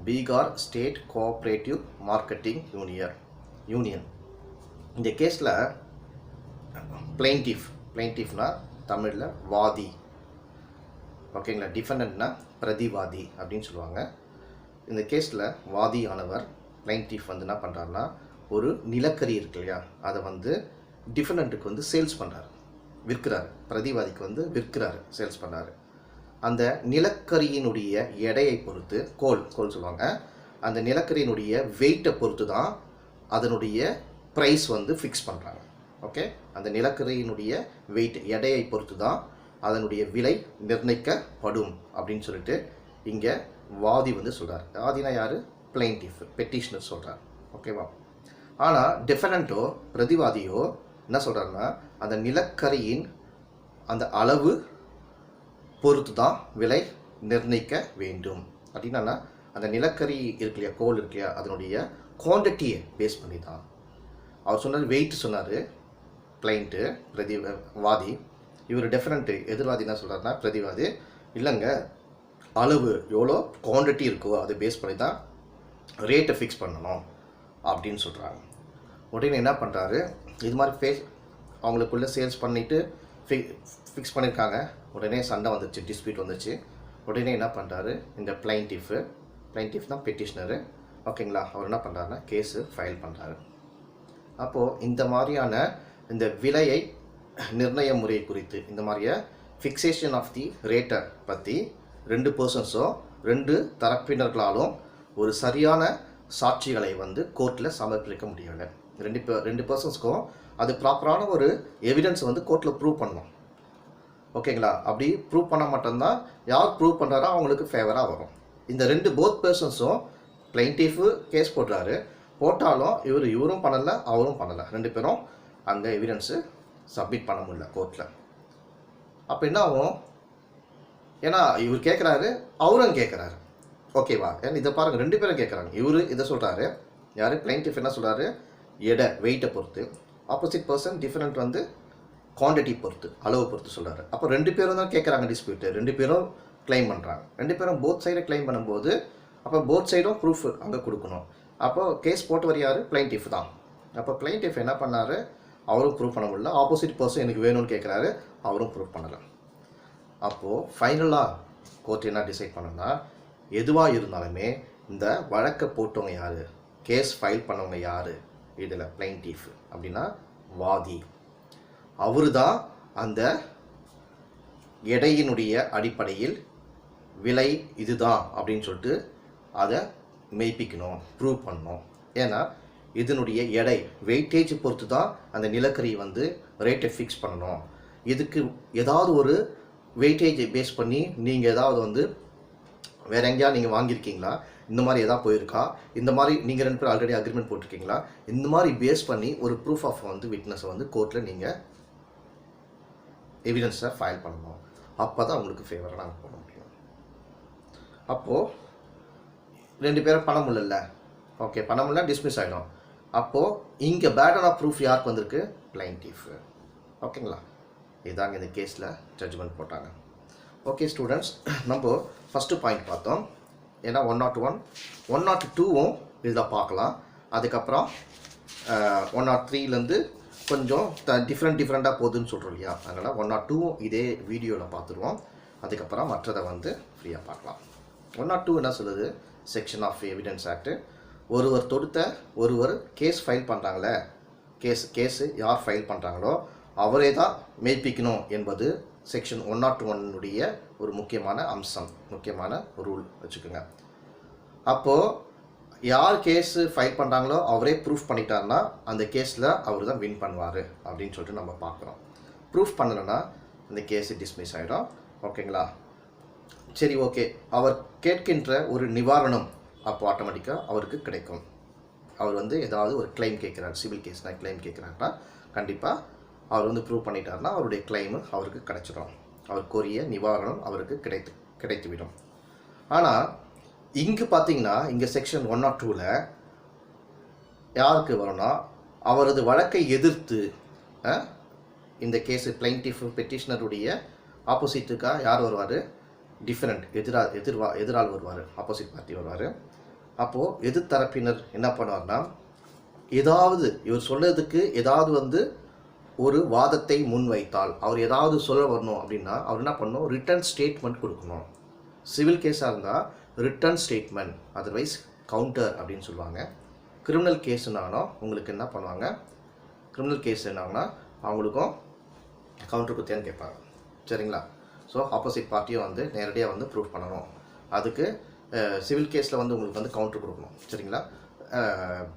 Bihar state cooperative marketing union. இந்த கேஸில் பிளைன்டிஃப்னா தமிழில் வாதி. ஓகேங்களா? டிஃபெண்டன்ட்னா பிரதிவாதி அப்படின்னு சொல்லுவாங்க. இந்த கேஸில் வாதியானவர் பிளைன்டிஃப் வந்து என்ன பண்ணுறாருன்னா, ஒரு நிலக்கரி இருக்கு இல்லையா, அதை வந்து டிஃபெண்டன்ட்டுக்கு வந்து சேல்ஸ் பண்ணுறாரு, விற்கிறாரு. பிரதிவாதிக்கு வந்து விற்கிறாரு, சேல்ஸ் பண்ணுறாரு. அந்த நிலக்கரியினுடைய எடையை பொறுத்து, கோல் சொல்லுவாங்க, அந்த நிலக்கரியினுடைய வெயிட்டை பொறுத்து தான் அதனுடைய ப்ரைஸ் வந்து ஃபிக்ஸ் பண்ணுறாங்க. ஓகே, அந்த நிலக்கரியினுடைய வெயிட் எடையை பொறுத்து தான் அதனுடைய விலை நிர்ணயிக்கப்படும் அப்படின்னு சொல்லிட்டு இங்கே வாதி வந்து சொல்கிறார். வாதினா யார்? பிளைன்டிஃப், பெட்டிஷனர் சொல்கிறார். ஓகேவா? ஆனால் டிஃபெண்டன்ட்டோ பிரதிவாதியோ என்ன சொல்கிறாருன்னா, அந்த நிலக்கரியின் அந்த அளவு பொறுத்து தான் விலை நிர்ணயிக்க வேண்டும். அப்படின்னா அந்த நிலக்கரி இருக்கு இல்லையா, கோல் இருக்கு இல்லையா, அதனுடைய குவான்டிட்டியை பேஸ் பண்ணி தான். அவர் சொன்னார் வெயிட் சொன்னார் கிளைண்ட்டு, வாதி. இவர் டெஃபரண்ட்டு எதிர்வாதி என்ன சொல்கிறாருன்னா, பிரதிவாதி இல்லைங்க, அளவு எவ்வளோ குவான்டிட்டி இருக்கோ அதை பேஸ் பண்ணி தான் ரேட்டை ஃபிக்ஸ் பண்ணணும் அப்படின்னு சொல்கிறாங்க. உடனே என்ன பண்ணுறாரு, இது மாதிரி அவங்களுக்குள்ளே சேல்ஸ் பண்ணிவிட்டு ஃபிக்ஸ் பண்ணியிருக்காங்க. உடனே சண்டை வந்துச்சு, டிஸ்பியூட் வந்துச்சு. உடனே என்ன பண்ணுறாரு, இந்த பிளைன்டிஃப் தான் பெட்டிஷனரு, ஓகேங்களா, அவர் என்ன பண்ணுறாருன்னா கேஸு ஃபைல் பண்ணுறாரு. அப்போது இந்த மாதிரியான இந்த விலையை நிர்ணய முறை குறித்து, இந்த மாதிரியே ஃபிக்ஸேஷன் ஆஃப் தி ரேட்டை பற்றி 2 பர்சன்ஸும் 2 தரப்பினர்களாலும் ஒரு சரியான சாட்சிகளை வந்து கோர்ட்டில் சமர்ப்பிக்க முடியலை. 2 பர்சன்ஸ்க்கும் அது ப்ராப்பரான ஒரு எவிடன்ஸ் வந்து கோர்ட்டில் ப்ரூவ் பண்ணணும், ஓகேங்களா. அப்படி ப்ரூவ் பண்ண மட்டும்தான் யார் ப்ரூவ் பண்ணுறாரோ அவங்களுக்கு ஃபேவராக வரும். இந்த போத் பர்சன்ஸும் பிளைன்டிஃபு கேஸ் போட்டாலும் இவரும் பண்ணலை, அவரும் பண்ணலை, 2 பேரும் அந்த எவிடன்ஸு சப்மிட் பண்ண முடியல கோர்ட்டில். அப்போ என்ன ஆகும், ஏன்னா இவர் கேட்குறாரு, அவரும் கேட்குறாரு, ஓகேவா. ஏன்னா இதை பாருங்கள், 2 பேரும் கேட்குறாங்க. இவர் இதை சொல்கிறாரு, யார் பிளைன்டிஃப் என்ன சொல்கிறாரு, வெயிட்டை பொறுத்து. ஆப்போசிட் பர்சன் டிஃப்ரெண்ட் வந்து குவான்டிட்டி பொறுத்து, அளவு பொறுத்து சொல்கிறாரு. அப்போ 2 பேரும் தான் கேட்குறாங்க டிஸ்பியூட்டு, 2 பேரும் கிளைம் பண்ணுறாங்க. 2 பேரும் போத் சைடை கிளைம் பண்ணும்போது அப்போ போத் சைடும் ப்ரூஃப் அங்கே கொடுக்கணும். அப்போது கேஸ் போட்டவர் யார், பிளைன்டிஃப் தான். அப்போ பிளைன்டிஃப் என்ன பண்ணார், அவரும் ப்ரூவ் பண்ண முடியல. ஆப்போசிட் பர்சன் எனக்கு வேணும்னு கேட்குறாரு, அவரும் ப்ரூவ் பண்ணலை. அப்போது ஃபைனலாக கோர்ட் என்ன டிசைட் பண்ணோன்னா, எதுவாக இருந்தாலுமே இந்த வழக்கை போட்டவங்க யார், கேஸ் ஃபைல் பண்ணவங்க யார், இதில் பிளைன்டிஃப் அப்படின்னா வாதி, அவரு தான் அந்த எடையினுடைய அடிப்படையில் விலை இதுதான் அப்படின்னு சொல்லிட்டு அதை மெய்ப்பிக்கணும், ப்ரூவ் பண்ணணும். ஏன்னா இதனுடைய எடை வெயிட்டேஜ் பொறுத்து தான் அந்த நிலக்கரி வந்து ரேட்டை ஃபிக்ஸ் பண்ணணும். இதுக்கு ஏதாவது ஒரு வெயிட்டேஜை பேஸ் பண்ணி நீங்கள் ஏதாவது வந்து வேறு எங்கேயா நீங்கள் வாங்கியிருக்கீங்களா, இந்த மாதிரி எதாவது போயிருக்கா, இந்த மாதிரி நீங்கள் 2 பேர் ஆல்ரெடி அக்ரிமெண்ட் போட்டிருக்கீங்களா, இந்த மாதிரி பேஸ் பண்ணி ஒரு ப்ரூஃப் ஆஃப் வந்து விட்னஸை வந்து கோர்ட்டில் நீங்கள் எவிடன்ஸை ஃபைல் பண்ணணும். அப்போ தான் உங்களுக்கு ஃபேவராக நாங்கள் போட முடியும். அப்போது 2 பேரும் பண்ண முடியல, ஓகே, பண்ண முடியல, டிஸ்மிஸ் ஆகிடும். அப்போது இங்கே பேர்டன் ஆஃப் ப்ரூஃப் யாருக்கு வந்திருக்கு, பிளைன்டிஃப், ஓகேங்களா. இதாங்க இந்த கேஸில் ஜட்ஜ்மெண்ட் போட்டாங்க. ஓகே ஸ்டூடெண்ட்ஸ், நம்ம ஃபஸ்ட்டு பாயிண்ட் பார்த்தோம். ஏன்னா 101, 102வும் இதில் பார்க்கலாம். அதுக்கப்புறம் 103லேருந்து கொஞ்சம் டிஃப்ரெண்ட்டாக போகுதுன்னு சொல்கிறோம் இல்லையா, அதனால் 102வும் இதே வீடியோவில் பார்த்துருவோம். அதுக்கப்புறம் மற்றதை வந்து ஃப்ரீயாக பார்க்கலாம். 102 என்ன சொல்லுது, செக்ஷன் ஆஃப் எவிடன்ஸ் ஆக்ட். ஒருவர் கேஸ் ஃபைல் பண்ணுறாங்களே, கேஸு யார் ஃபைல் பண்ணுறாங்களோ அவரே தான் மெய்ப்பிக்கணும் என்பது செக்ஷன் 101னுடைய ஒரு முக்கியமான அம்சம், முக்கியமான ரூல் வச்சுக்கோங்க. அப்போது யார் கேஸு ஃபைல் பண்ணுறாங்களோ அவரே ப்ரூஃப் பண்ணிட்டாருன்னா அந்த கேஸில் அவர் தான் வின் பண்ணுவார் அப்படின்னு சொல்லிட்டு நம்ம பார்க்குறோம். ப்ரூஃப் பண்ணலைன்னா இந்த கேஸு டிஸ்மிஸ் ஆகிடும், ஓகேங்களா. சரி, ஓகே, அவர் கேட்கின்ற ஒரு நிவாரணம் அப்போ ஆட்டோமேட்டிக்காக அவருக்கு கிடைக்கும். அவர் வந்து ஏதாவது ஒரு கிளைம் கேட்குறாரு, சிவில் கேஸ்னால் கிளைம் கேட்குறாருன்னா கண்டிப்பாக அவர் வந்து ப்ரூவ் பண்ணிட்டாருன்னா அவருடைய கிளைமு அவருக்கு கிடைச்சிடும், அவர் கோரிய நிவாரணம் அவருக்கு கிடைத்துவிடும். ஆனால் இங்கு பார்த்தீங்கன்னா இங்கே செக்ஷன் 102ல் யாருக்கு வரும்னா, அவரது வழக்கை எதிர்த்து இந்த கேஸு பிளைன்டிஃப் பெட்டிஷனருடைய ஆப்போசிட்டுக்காக யார் வருவார், டிஃபரெண்ட் எதிரால் வருவார், ஆப்போசிட் பார்ட்டி வருவார். அப்போது எதிர்த்தரப்பினர் என்ன பண்ணுவார்னா, ஏதாவது இவர் சொல்கிறதுக்கு ஏதாவது வந்து ஒரு வாதத்தை முன்வைத்தால், அவர் ஏதாவது சொல்ல வரணும் அப்படின்னா அவர் என்ன பண்ணணும், ரிட்டன் ஸ்டேட்மெண்ட் கொடுக்கணும். சிவில் கேஸாக இருந்தால் ரிட்டன் ஸ்டேட்மெண்ட், அதர்வைஸ் கவுண்டர் அப்படின்னு சொல்லுவாங்க. கிரிமினல் கேஸுனாலும் உங்களுக்கு என்ன பண்ணுவாங்க, கிரிமினல் கேஸ் என்னாங்கன்னா அவங்களுக்கும் கவுண்டர் கொடுத்தேன்னு கேட்பாங்க, சரிங்களா. ஸோ ஆப்போசிட் பார்ட்டியும் வந்து நேரடியாக வந்து ப்ரூவ் பண்ணணும். அதுக்கு சிவில் கேஸில் வந்து உங்களுக்கு வந்து கவுண்டர் கொடுக்கணும், சரிங்களா,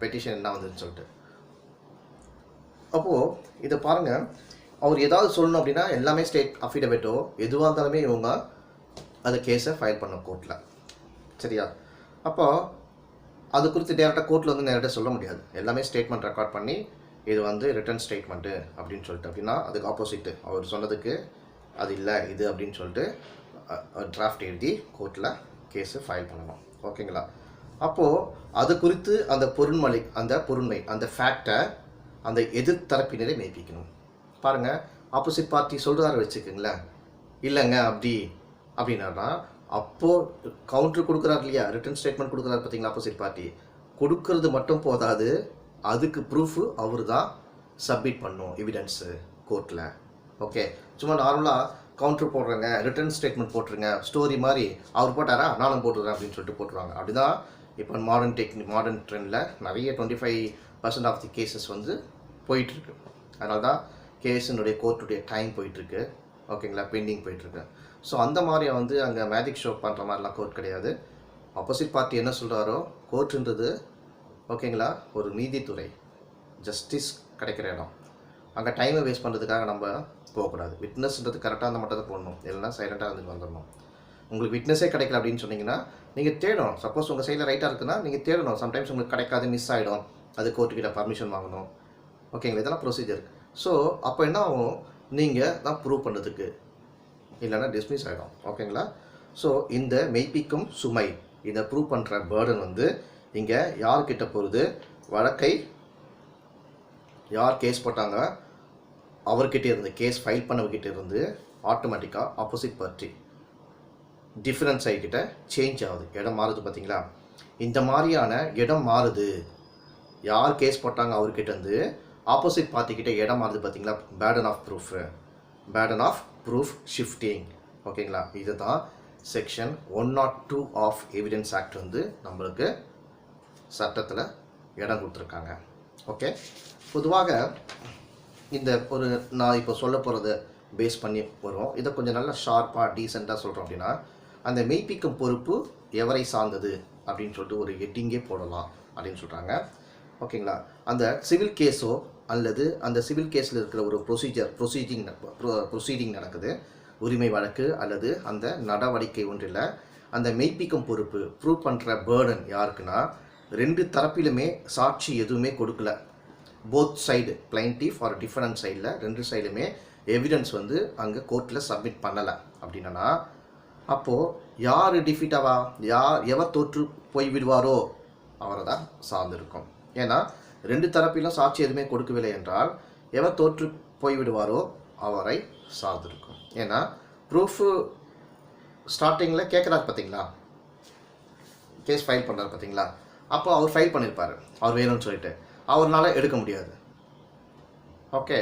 பெட்டிஷன் என்ன வந்துன்னு சொல்லிட்டு. அப்போது இதை பாருங்கள், அவர் ஏதாவது சொல்லணும் அப்படின்னா எல்லாமே ஸ்டேட் அஃபிடவிட்டோ எதுவாக இருந்தாலுமே இவங்க அந்த கேஸை ஃபைல் பண்ண கோர்ட்டில், சரியா. அப்போது அது குறித்து டேரெக்டாக கோர்ட்டில் வந்து நேரடியாக சொல்ல முடியாது, எல்லாமே ஸ்டேட்மெண்ட் ரெக்கார்ட் பண்ணி இது வந்து ரிட்டன் ஸ்டேட்மெண்ட்டு அப்படின்னு சொல்லிட்டு, அப்படின்னா அதுக்கு ஆப்போசிட்டு அவர் சொன்னதுக்கு அது இல்லை இது அப்படின்னு சொல்லிட்டு டிராஃப்ட் எழுதி கோர்ட்டில் கேஸு ஃபைல் பண்ணணும், ஓகேங்களா. அப்போது அது குறித்து அந்த பொருண்மை அந்த ஃபேக்டை அந்த எதிர்த்தரப்பினரை மெய்ப்பிக்கணும். பாருங்கள், ஆப்போசிட் பார்ட்டி சொல்கிறாரு வச்சுக்கோங்களேன், இல்லைங்க அப்படின்னா அப்போது கவுண்டர் கொடுக்குறாரு இல்லையா, ரிட்டன் ஸ்டேட்மெண்ட் கொடுக்குறாரு பார்த்தீங்களா ஆப்போசிட் பார்ட்டி, கொடுக்கறது மட்டும் போதாது, அதுக்கு ப்ரூஃபு அவர் தான் சப்மிட் பண்ணும் எவிடன்ஸு கோர்ட்டில். ஓகே, சும்மா நார்மலாக கவுண்டர் போடுறேங்க, ரிட்டன் ஸ்டேட்மெண்ட் போட்டுருங்க, ஸ்டோரி மாதிரி அவர் போட்டாரா நானும் போட்டுறேன் அப்படின்னு சொல்லிட்டு போட்டுருவாங்க. அப்படி தான் இப்போ மாடர்ன் ட்ரெண்டில் நிறைய 25% ஆஃப் தி கேசஸ் வந்து போயிட்டுருக்கு. அதனால தான் கேஸினுடைய கோர்ட்டுடைய டைம் போயிட்டுருக்கு. ஓகேங்களா, பெண்டிங் போயிட்டுருக்கு. ஸோ அந்த மாதிரியை வந்து அங்கே மேஜிக் ஷோ பண்ணுற மாதிரிலாம் கோர்ட் கிடையாது. ஆப்போசிட் பார்ட்டி என்ன சொல்கிறாரோ, கோர்ட்டுன்றது ஓகேங்களா ஒரு நீதித்துறை, ஜஸ்டிஸ் கிடைக்கிற இடம். அங்கே டைமை வேஸ்ட் பண்ணுறதுக்காக நம்ம போகக்கூடாது. விட்னஸ்ன்றது கரெக்டாக அந்த மட்டும் தான் போடணும், இல்லைனா சைலண்ட்டாக இருந்துட்டு வந்துடணும். உங்களுக்கு விட்னஸே கிடைக்கல அப்படின்னு சொன்னீங்கன்னா நீங்கள் தேடணும். சப்போஸ் உங்கள் சைடில் ரைட்டாக இருக்குன்னா நீங்கள் தேடணும். சம்டைம்ஸ் உங்களுக்கு கிடைக்காது, மிஸ் ஆகிடும், அது கோர்ட்டுக்கிட்ட பர்மிஷன் வாங்கணும். ஓகேங்களா, இதெல்லாம் ப்ரொசீஜர். ஸோ அப்போ என்ன ஆகும், நீங்கள் தான் ப்ரூவ் பண்ணுறதுக்கு, இல்லைன்னா டிஸ்மிஸ் ஆகிடும். ஓகேங்களா, ஸோ இந்த மெய்ப்பிக்கும் சுமை, இதை ப்ரூவ் பண்ணுற பேர்டன் வந்து இங்கே யார்கிட்ட போகுது, வழக்கை யார் கேஸ் போட்டாங்க அவர்கிட்ட இருந்து, கேஸ் ஃபைல் பண்ணவர்கிட்ட இருந்து ஆட்டோமேட்டிக்காக ஆப்போசிட் பார்ட்டி டிஃப்ரெண்ட் சைட்கிட்ட சேஞ்ச் ஆகுது, இடம் மாறுது. பார்த்தீங்களா, இந்த மாதிரியான இடம் மாறுது, யார் கேஸ் போட்டாங்க அவர்கிட்ட இருந்து ஆப்போசிட் பார்ட்டிக்கிட்ட இடம் மாறுது. பார்த்தீங்களா, பேர்டன் ஆஃப் ப்ரூஃப் ஷிஃப்டிங். ஓகேங்களா, இதுதான் செக்ஷன் 102 ஆஃப் எவிடன்ஸ் ஆக்ட் வந்து நம்மளுக்கு சட்டத்தில் இடம் கொடுத்துருக்காங்க. ஓகே, பொதுவாக இந்த ஒரு நான் இப்போ சொல்ல போகிறத பேஸ் பண்ணி வரும். இதை கொஞ்சம் நல்லா ஷார்ப்பாக டீசெண்டாக சொல்கிறோம் அப்படின்னா, அந்த மெய்ப்பிக்கும் பொறுப்பு எவரை சார்ந்தது அப்படின்னு சொல்லிட்டு ஒரு ஹெட்டிங்கே போடலாம் அப்படின்னு சொல்கிறாங்க. ஓகேங்களா, அந்த சிவில் கேஸோ அல்லது அந்த சிவில் கேஸில் இருக்கிற ஒரு ப்ரொசீடிங் நடக்குது, உரிமை வழக்கு அல்லது அந்த நடவடிக்கை ஒன்றில் அந்த மெய்ப்பிக்கும் பொறுப்பு ப்ரூவ் பண்ணுற பேர்டன் யாருக்குன்னா, ரெண்டு தரப்பிலுமே சாட்சி எதுவுமே கொடுக்கல, both side plaintiff or different சைடில் ரெண்டு சைடுமே எவிடன்ஸ் வந்து அங்கே கோர்ட்டில் சப்மிட் பண்ணலை அப்படின்னா, அப்போது யார் டிஃபீட்டாவா, எவர் தோற்று போய்விடுவாரோ அவரை தான் சார்ந்திருக்கும். ஏன்னா ரெண்டு தரப்பிலும் சாட்சி எதுவுமே கொடுக்கவில்லை என்றால் எவர் தோற்று போய்விடுவாரோ அவரை சார்ந்திருக்கும். ஏன்னா ப்ரூஃபு ஸ்டார்டிங்கில் கேட்குறாரு பார்த்தீங்களா, கேஸ் ஃபைல் பண்ணுறாரு பார்த்தீங்களா, அப்போ அவர் ஃபைல் பண்ணியிருப்பார், அவர் வேணும்னு சொல்லிட்டு அவரால் எடுக்க முடியாது. ஓகே,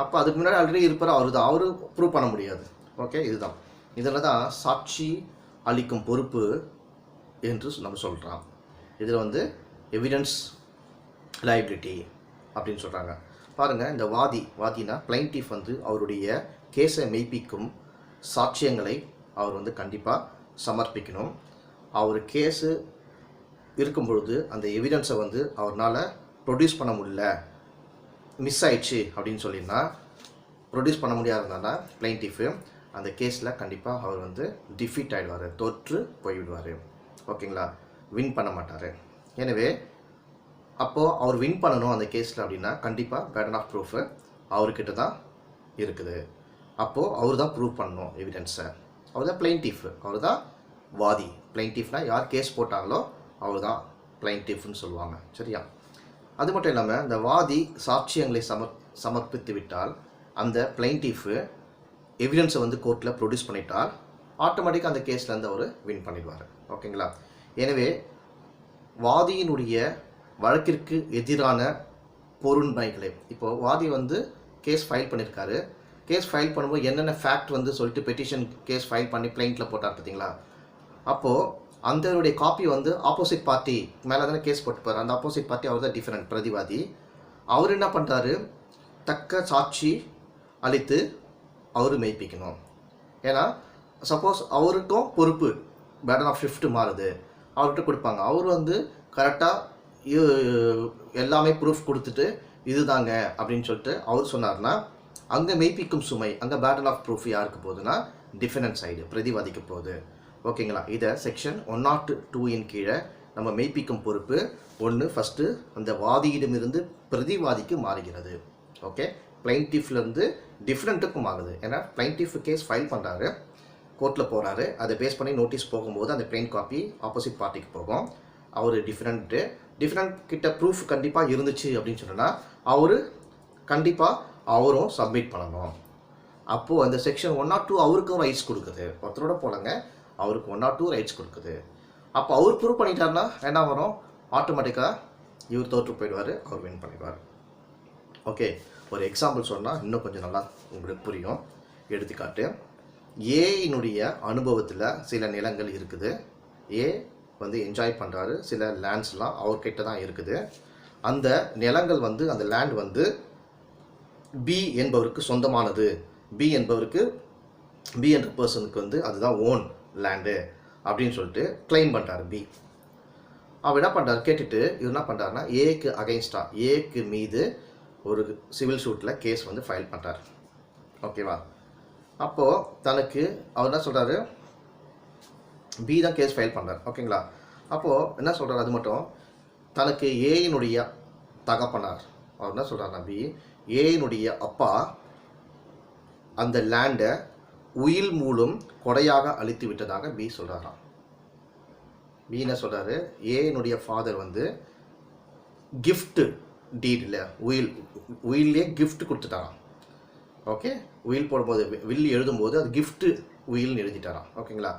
அப்போ அதுக்கு முன்னாடி ஆல்ரெடி இருப்பார், அவரு ப்ரூவ் பண்ண முடியாது. ஓகே, இதுதான் இதில் தான் சாட்சி அளிக்கும் பொறுப்பு என்று நம்ம சொல்கிறோம். இதில் வந்து எவிடன்ஸ் லைபிலிட்டி அப்படின்னு சொல்கிறாங்க. பாருங்கள், இந்த வாதினா பிளைன்டிஃப் வந்து அவருடைய கேஸை மெய்ப்பிக்கும் சாட்சியங்களை அவர் வந்து கண்டிப்பாக சமர்ப்பிக்கணும். அவர் கேஸு இருக்கும் பொழுது அந்த எவிடன்ஸை வந்து அவரால் ப்ரொடியூஸ் பண்ண முடியல, மிஸ் ஆயிடுச்சு அப்படின்னு சொல்லினா, ப்ரொடியூஸ் பண்ண முடியாதுன்னா பிளைன்டிஃபு அந்த கேஸில் கண்டிப்பாக அவர் வந்து டிஃபீட் ஆகிடுவார், தோற்று போய்விடுவார். ஓகேங்களா, வின் பண்ண மாட்டார். எனவே அப்போது அவர் வின் பண்ணணும் அந்த கேஸில் அப்படின்னா கண்டிப்பாக பேர்டன் ஆஃப் ப்ரூஃபு அவர்கிட்ட தான் இருக்குது. அப்போது அவர் தான் ப்ரூவ் பண்ணணும் எவிடன்ஸை. அவர் தான் பிளைன்டிஃப், அவர் தான் வாதி. பிளைன்டிஃப்னால் யார் கேஸ் போட்டாங்களோ அவர் தான் பிளைன்டிஃப்னு சொல்லுவாங்க. சரியா, அது மட்டும் இல்லாமல் இந்த வாதி சாட்சியங்களை சமர்ப்பித்து விட்டால் அந்த பிளைன்டிஃபு எவிடன்ஸை வந்து கோர்ட்டில் ப்ரொடியூஸ் பண்ணிட்டால் ஆட்டோமேட்டிக்காக அந்த கேஸ்லேருந்து அவர் வின் பண்ணிடுவார். ஓகேங்களா, எனவே வாதியினுடைய வழக்கிற்கு எதிரான பொருண்மைகளை, இப்போது வாதி வந்து கேஸ் ஃபைல் பண்ணியிருக்காரு, கேஸ் ஃபைல் பண்ணும்போது என்னென்ன ஃபேக்ட் வந்து சொல்லிட்டு பெட்டிஷன் கேஸ் ஃபைல் பண்ணி பிளைண்ட்டில் போட்டார் பார்த்தீங்களா, அப்போது அந்தனுடைய காப்பி வந்து ஆப்போசிட் பார்ட்டி மேலே தானே கேஸ் போட்டுப்பார், அந்த ஆப்போசிட் பார்ட்டி அவர் தான் டிஃபரெண்ட் பிரதிவாதி. அவர் என்ன பண்ணுறாரு, தக்க சாட்சி அளித்து அவர் மெய்ப்பிக்கணும். ஏன்னா சப்போஸ் அவருக்கும் பொறுப்பு பேர்டன் ஆஃப் ஷிஃப்ட் மாறுது, அவர்கிட்ட கொடுப்பாங்க, அவர் வந்து கரெக்டாக எல்லாமே ப்ரூஃப் கொடுத்துட்டு இதுதாங்க அப்படின்னு சொல்லிட்டு அவர் சொன்னார்னா அங்கே மெய்ப்பிக்கும் சுமை, அங்கே பேர்டன் ஆஃப் ப்ரூஃப் யாருக்கு போகுதுன்னா டிஃபெண்டன்ட் சைடு பிரதிவாதிக்கு போகுது. ஓகேங்களா, இதை செக்ஷன் 102 கீழே நம்ம மெய்ப்பிக்கும் பொறுப்பு ஃபஸ்ட்டு அந்த வாதியிடமிருந்து பிரதிவாதிக்கு மாறுகிறது. ஓகே, பிளைன்டிஃப்லேருந்து டிஃப்ரெண்ட்டுக்கும் மாறுது. ஏன்னா பிளைன்டிஃப் கேஸ் ஃபைல் பண்ணுறாரு, கோர்ட்டில் போகிறாரு, அதை பேஸ் பண்ணி நோட்டீஸ் போகும்போது அந்த பிளைன் காப்பி ஆப்போசிட் பார்ட்டிக்கு போகும். அவர் டிஃப்ரெண்ட் கிட்ட ப்ரூஃப் கண்டிப்பாக இருந்துச்சு அப்படின்னு சொன்னால் அவர் கண்டிப்பாக அவரும் சப்மிட் பண்ணணும். அப்போது அந்த செக்ஷன் 102 அவருக்கும் ரைட்ஸ் கொடுக்குது. ஒருத்தரோட போலங்க, அவருக்கு 1 or 2 ரைட்ஸ் கொடுக்குது. அப்போ அவர் ப்ரூவ் பண்ணிட்டாருன்னா என்ன வரும், ஆட்டோமேட்டிக்காக இவர் தோற்று போயிடுவார், அவர் வின் பண்ணிடுவார். ஓகே, ஒரு எக்ஸாம்பிள் சொன்னால் இன்னும் கொஞ்சம் நல்லா உங்களுக்கு புரியும். எடுத்துக்காட்டு, ஏயினுடைய அனுபவத்தில் சில நிலங்கள் இருக்குது. ஏ வந்து என்ஜாய் பண்ணுறாரு, சில லேண்ட்ஸ்லாம் அவர்கிட்ட தான் இருக்குது. அந்த நிலங்கள் வந்து அந்த லேண்ட் வந்து பி என்பவருக்கு சொந்தமானது. பி என்ற பர்சனுக்கு வந்து அதுதான் ஓன் லேண்டு அப்படின்னு சொல்லிட்டு கிளைம் பண்ணுறாரு பி. அவர் என்ன பண்ணுறாரு கேட்டுட்டு இவர் என்ன பண்ணுறாருன்னா ஏக்கு அகைன்ஸ்டாக, ஏக்கு மீது ஒரு சிவில் சூட்டில் கேஸ் வந்து ஃபைல் பண்ணுறாரு. ஓகேவா? அப்போது தனக்கு அவர் என்ன சொல்கிறாரு, பி தான் கேஸ் ஃபைல் பண்ணுறார். ஓகேங்களா? அப்போது என்ன சொல்கிறார், அது மட்டும் தனக்கு ஏயினுடைய தகப்பனார், அவர் என்ன சொல்கிறாருன்னா பி, ஏயினுடைய அப்பா அந்த லேண்டை உயில் மூலம் கொடையாக அழித்து விட்டதாக பி சொல்கிறாராம். பி என்ன சொல்கிறாரு, ஏயினுடைய ஃபாதர் வந்து கிஃப்ட் டீடில் உயிலே கிஃப்ட் கொடுத்துட்டாராம். ஓகே, உயில் போடும்போது வில் எழுதும்போது அது கிஃப்ட் உயில்னு எழுதிட்டாராம். ஓகேங்களா?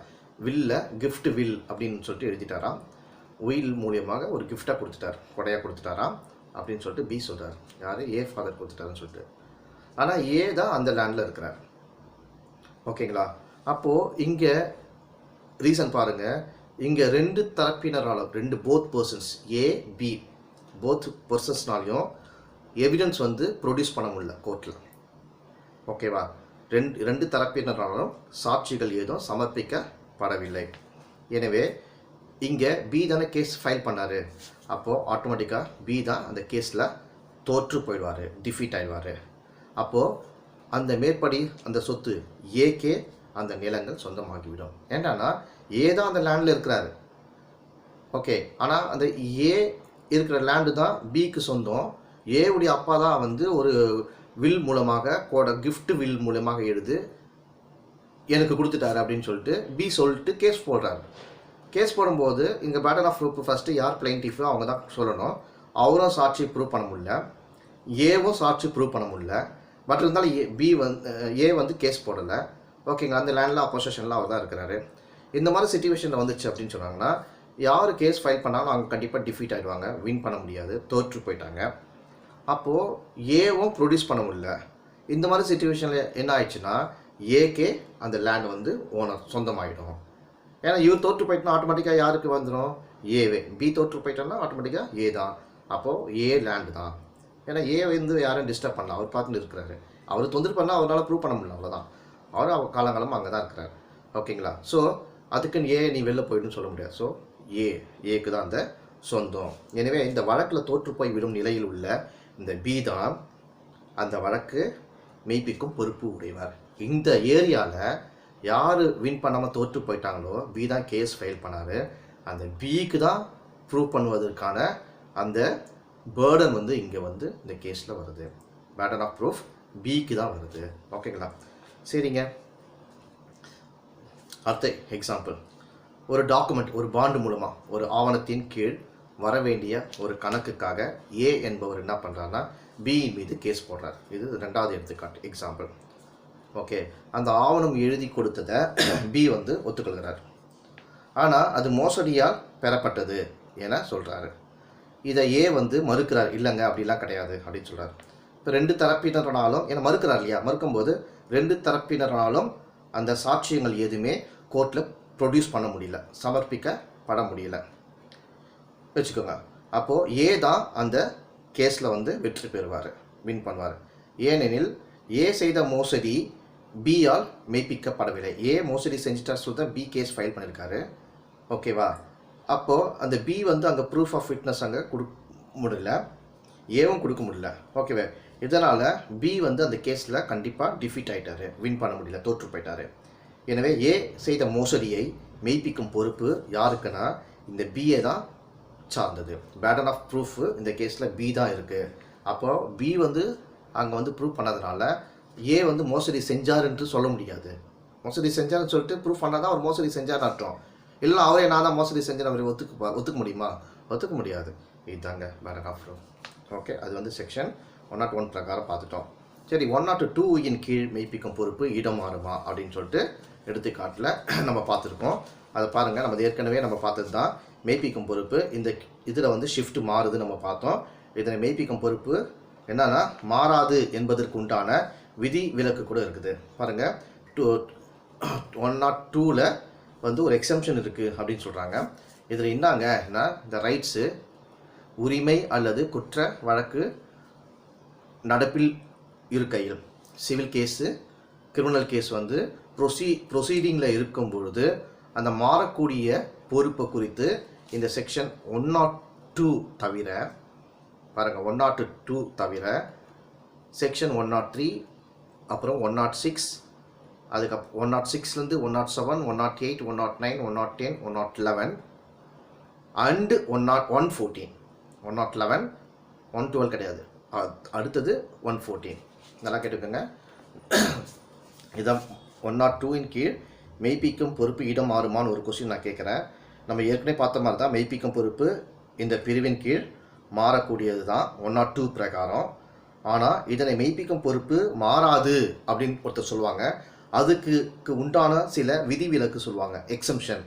வில்ல கிஃப்ட் வில் அப்படின்னு சொல்லிட்டு எழுதிட்டாராம். உயில் மூலியமாக ஒரு கிஃப்டாக கொடுத்துட்டார், கொடையாக கொடுத்துட்டாராம் அப்படின்னு சொல்லிட்டு பி சொல்கிறார். யார்? ஏ ஃபாதர் கொடுத்துட்டாருன்னு சொல்லிட்டு. ஆனால் ஏ தான் அந்த லேண்டில் இருக்கிறார். ஓகேங்களா? அப்போது இங்கே ரீசன் பாருங்கள், இங்கே ரெண்டு தரப்பினராலும் போத் பர்சன்ஸ் ஏ பி போத் பர்சன்ஸ்னாலையும் எவிடன்ஸ் வந்து ப்ரொடியூஸ் பண்ண முடியல கோர்ட்டில். ஓகேவா? ரெண்டு தரப்பினராலும் சாட்சிகள் ஏதும் சமர்ப்பிக்கப்படவில்லை. எனவே இங்கே பி தானே கேஸ் ஃபைல் பண்ணார். அப்போது ஆட்டோமேட்டிக்காக பி தான் அந்த கேஸில் தோற்று போயிடுவார், டிஃபீட் ஆகிடுவார். அப்போது அந்த மேற்படி அந்த சொத்து ஏக்கே அந்த நிலங்கள் சொந்தமாகிவிடும். ஏன்னா ஏ தான் அந்த லேண்டில் இருக்கிறாரு. ஓகே, ஆனால் அந்த ஏ இருக்கிற லேண்டு தான் பிக்கு சொந்தம். ஏவுடைய அப்பா தான் வந்து ஒரு வில் மூலமாக கிஃப்ட் வில் மூலமாக எழுது எனக்கு கொடுத்துட்டாரு அப்படின்னு சொல்லிட்டு பி சொல்லிட்டு கேஸ் போடுறாரு. கேஸ் போடும்போது இங்கே பேட்டர் ஆஃப் ப்ரூஃப் ஃபஸ்ட்டு யார் பிளைன்டிஃபோ அவங்க தான் சொல்லணும். அவரும் சாட்சி ப்ரூவ் பண்ண முடியல, ஏவும் சாட்சி ப்ரூவ் பண்ண முடியல. பட் இருந்தாலும் ஏ வந்து கேஸ் போடலை. ஓகேங்களா? அந்த லேண்டில் அப்போசிஷனில் அவர் தான் இருக்கிறாரு. இந்த மாதிரி சிச்சுவேஷனில் வந்துச்சு அப்படின்னு சொன்னாங்கன்னா யார் கேஸ் ஃபைல் பண்ணாலும் அவங்க கண்டிப்பாக டிஃபீட் ஆகிடுவாங்க, வின் பண்ண முடியாது, தோற்று போயிட்டாங்க. அப்போது ஏவும் ப்ரொடியூஸ் பண்ண முடியல. இந்த மாதிரி சிச்சுவேஷனில் என்ன ஆயிடுச்சுன்னா ஏக்கே அந்த லேண்ட் வந்து ஓனர் சொந்தமாகிடும். ஏன்னா இவர் தோற்று போயிட்டோன்னா ஆட்டோமேட்டிக்காக யாருக்கு வந்துடும், ஏவே. பி தோற்று போயிட்டோன்னா ஆட்டோமேட்டிக்காக ஏ தான். அப்போது ஏ லேண்டு தான். ஏன்னா ஏ வந்து யாரும் டிஸ்டர்ப் பண்ணலாம், அவர் பார்த்துட்டு இருக்கிறாரு. அவர் தொந்தரவு பண்ணால் அவரால் ப்ரூவ் பண்ண முடியல, அவ்வளோதான். அவர் காலங்காலமாக அங்கே தான் இருக்கிறார். ஓகேங்களா? ஸோ அதுக்குன்னு ஏ நீ வெளில போயிடுன்னு சொல்ல முடியாது. ஸோ ஏக்கு தான் அந்த சொந்தம். எனவே இந்த வழக்கில் தோற்று போய் விடும் நிலையில் உள்ள இந்த பி தான் அந்த வழக்கு மெய்ப்பிக்கும் பொறுப்பு உடையவர். இந்த ஏரியாவில் யார் வின் பண்ணாமல் தோற்று போயிட்டாங்களோ பி தான் கேஸ் ஃபைல் பண்ணார். அந்த பிக்கு தான் ப்ரூவ் பண்ணுவதற்கான அந்த பேர்டன் வந்து இங்கே வந்து இந்த கேஸில் வருது. பேர்டன் ஆஃப் ப்ரூஃப் பிக்கு தான் வருது. ஓகேங்களா? சரிங்க, அடுத்த எக்ஸாம்பிள். ஒரு டாக்குமெண்ட், ஒரு பாண்டு மூலமாக ஒரு ஆவணத்தின் கீழ் வர வேண்டிய ஒரு கணக்குக்காக ஏ என்பவர் என்ன பண்ணுறாருன்னா பியின் மீது கேஸ் போடுறார். இது ரெண்டாவது எடுத்துக்காட்டு எக்ஸாம்பிள். ஓகே, அந்த ஆவணம் எழுதி கொடுத்ததை பி வந்து ஒத்துக்கொள்கிறார். ஆனால் அது மோசடியால் பெறப்பட்டது என சொல்கிறாரு. இதை ஏ வந்து மறுக்கிறார். இல்லைங்க அப்படிலாம் கிடையாது அப்படின்னு சொல்கிறார். இப்போ ரெண்டு தரப்பினரானாலும் ஏன்னா மறுக்கிறார் இல்லையா, மறுக்கும்போது ரெண்டு தரப்பினரானாலும் அந்த சாட்சியங்கள் எதுவுமே கோர்ட்டில் ப்ரொடியூஸ் பண்ண முடியல, சமர்ப்பிக்கப்பட முடியல வச்சுக்கோங்க. அப்போது ஏ தான் அந்த கேஸில் வந்து வெற்றி பெறுவார், வின் பண்ணுவார். ஏனெனில் ஏ செய்த மோசடி பியால் மெய்ப்பிக்கப்படவில்லை. ஏ மோசடி செஞ்சுட்டா சொல்லி தான் பி கேஸ் ஃபைல் பண்ணியிருக்காரு. ஓகேவா? அப்போது அந்த பி வந்து அங்கே ப்ரூஃப் ஆஃப் ஃபிட்னஸ் அங்கே கொடுக்க முடியல, ஏவும் கொடுக்க முடியல. ஓகேவா? இதனால் பி வந்து அந்த கேஸில் கண்டிப்பாக டிஃபீட் ஆகிட்டார், வின் பண்ண முடியல, தோற்று போயிட்டார். எனவே ஏ செய்த மோசடியை மெய்ப்பிக்கும் பொறுப்பு யாருக்குன்னா இந்த பிஏ தான் சார்ந்தது. பேர்டன் ஆஃப் ப்ரூஃப் இந்த கேஸில் பி தான் இருக்குது. அப்போது பி வந்து அங்கே வந்து ப்ரூவ் பண்ணதுனால ஏ வந்து மோசடி செஞ்சார் என்று சொல்ல முடியாது. மோசடி செஞ்சார்னு சொல்லிட்டு ப்ரூவ் பண்ணால் தான் அவர் மோசடி செஞ்சார்னு அர்த்தம். இல்லை அவரே நான் தான் மோசடி செஞ்சேன்னு அவரை ஒத்துக்க முடியுமா? ஒத்துக்க முடியாது. இதுதாங்க பேர்டன் ஆஃப் ப்ரூஃப். ஓகே, அது வந்து செக்ஷன் 101 பிரகாரம் பார்த்துட்டோம். சரி, 102 கீழ் மெய்ப்பிக்கும் பொறுப்பு இடம் மாறுமா அப்படின்னு சொல்லிட்டு எடுத்துக்காட்டில் நம்ம பார்த்துருக்கோம். அதை பாருங்கள். நம்ம ஏற்கனவே நம்ம பார்த்தது தான் மெய்ப்பிக்கும் பொறுப்பு. இந்த இதில் வந்து ஷிஃப்ட் மாறுது நம்ம பார்த்தோம். இதனை மெய்ப்பிக்கும் பொறுப்பு என்னன்னா மாறாது என்பதற்கு உண்டான விதி விலக்கு கூட இருக்குது. பாருங்கள், 102ல் வந்து ஒரு எக்ஸம்ஷன் இருக்குது அப்படின்னு சொல்கிறாங்க. இதில் என்னங்கன்னா இந்த ரைட்ஸு உரிமை அல்லது குற்ற வழக்கு நடப்பில் இருக்கையில் சிவில் கேஸு கிரிமினல் கேஸ் வந்து ப்ரொசீடிங்கில் இருக்கும் பொழுது அந்த மாறக்கூடிய பொறுப்பை குறித்து இந்த செக்ஷன் 102 தவிர பாருங்கள் 102 தவிர செக்ஷன் 103 அப்புறம் 106 அதுக்கப்புறம் 106லேருந்து 107 108 109 110 111 அண்டு 114 111 112 கிடையாது, அடுத்தது 114. நல்லா கேட்டுக்கோங்க. இதான் 102 கீழ் மெய்ப்பிக்கும் பொறுப்பு இடம் மாறுமான்னு ஒரு கொஸ்டின் நான் கேட்குறேன். நம்ம ஏற்கனவே பார்த்த மாதிரி தான் மெய்ப்பிக்கும் பொறுப்பு இந்த பிரிவின் கீழ் மாறக்கூடியது தான் 102 பிரகாரம். ஆனால் இதனை மெய்ப்பிக்கும் பொறுப்பு மாறாது அப்படின்னு ஒருத்தர் சொல்லுவாங்க. அதுக்கு உண்டான சில விதிவிலக்கு சொல்லுவாங்க, எக்ஸம்ஷன்.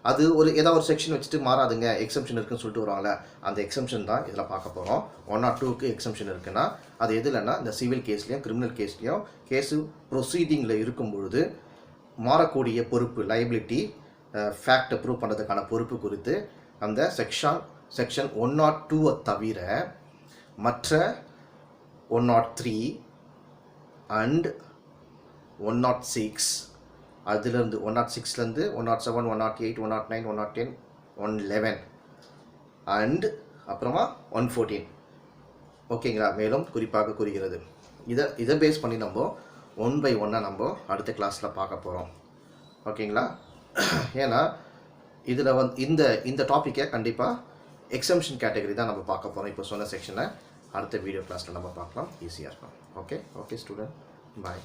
அது ஏதாவது ஒரு செக்ஷன் வச்சுட்டு மாறாதுங்க எக்ஸம்ஷன் இருக்குன்னு சொல்லிட்டு வருவாங்களே, அந்த எக்ஸம்ஷன் தான் இதில் பார்க்க போகிறோம். 102க்கு எக்ஸம்ஷன் இருக்குன்னா அது எதுலன்னா இந்த சிவில் கேஸ்லேயும் கிரிமினல் கேஸ்லேயும் கேஸு ப்ரொசீடிங்கில் இருக்கும் பொழுது மாறக்கூடிய பொறுப்பு லைபிலிட்டி ஃபேக்டை ப்ரூவ் பண்ணுறதுக்கான பொறுப்பு குறித்து அந்த செக்ஷன் 102 தவிர மற்ற 103 அண்ட் 106 அதிலிருந்து 106லேருந்து 107 108 109 110 111 அண்ட் அப்புறமா 114. ஓகேங்களா? மேலும் குறிப்பாக கூறுகிறது. இதை பேஸ் பண்ணி நம்ம 1 by 1 நம்ம அடுத்த கிளாஸில் பார்க்க போகிறோம். ஓகேங்களா? ஏன்னா இதில் இந்த டாப்பிக்கை கண்டிப்பாக எக்ஸம்ஷன் கேட்டகரி தான் நம்ம பார்க்க போகிறோம். இப்போ சொன்ன செக்ஷனை அடுத்த வீடியோ கிளாஸில் நம்ம பார்க்கலாம், ஈஸியாக இருக்கும். ஓகே ஸ்டூடெண்ட், பாய்.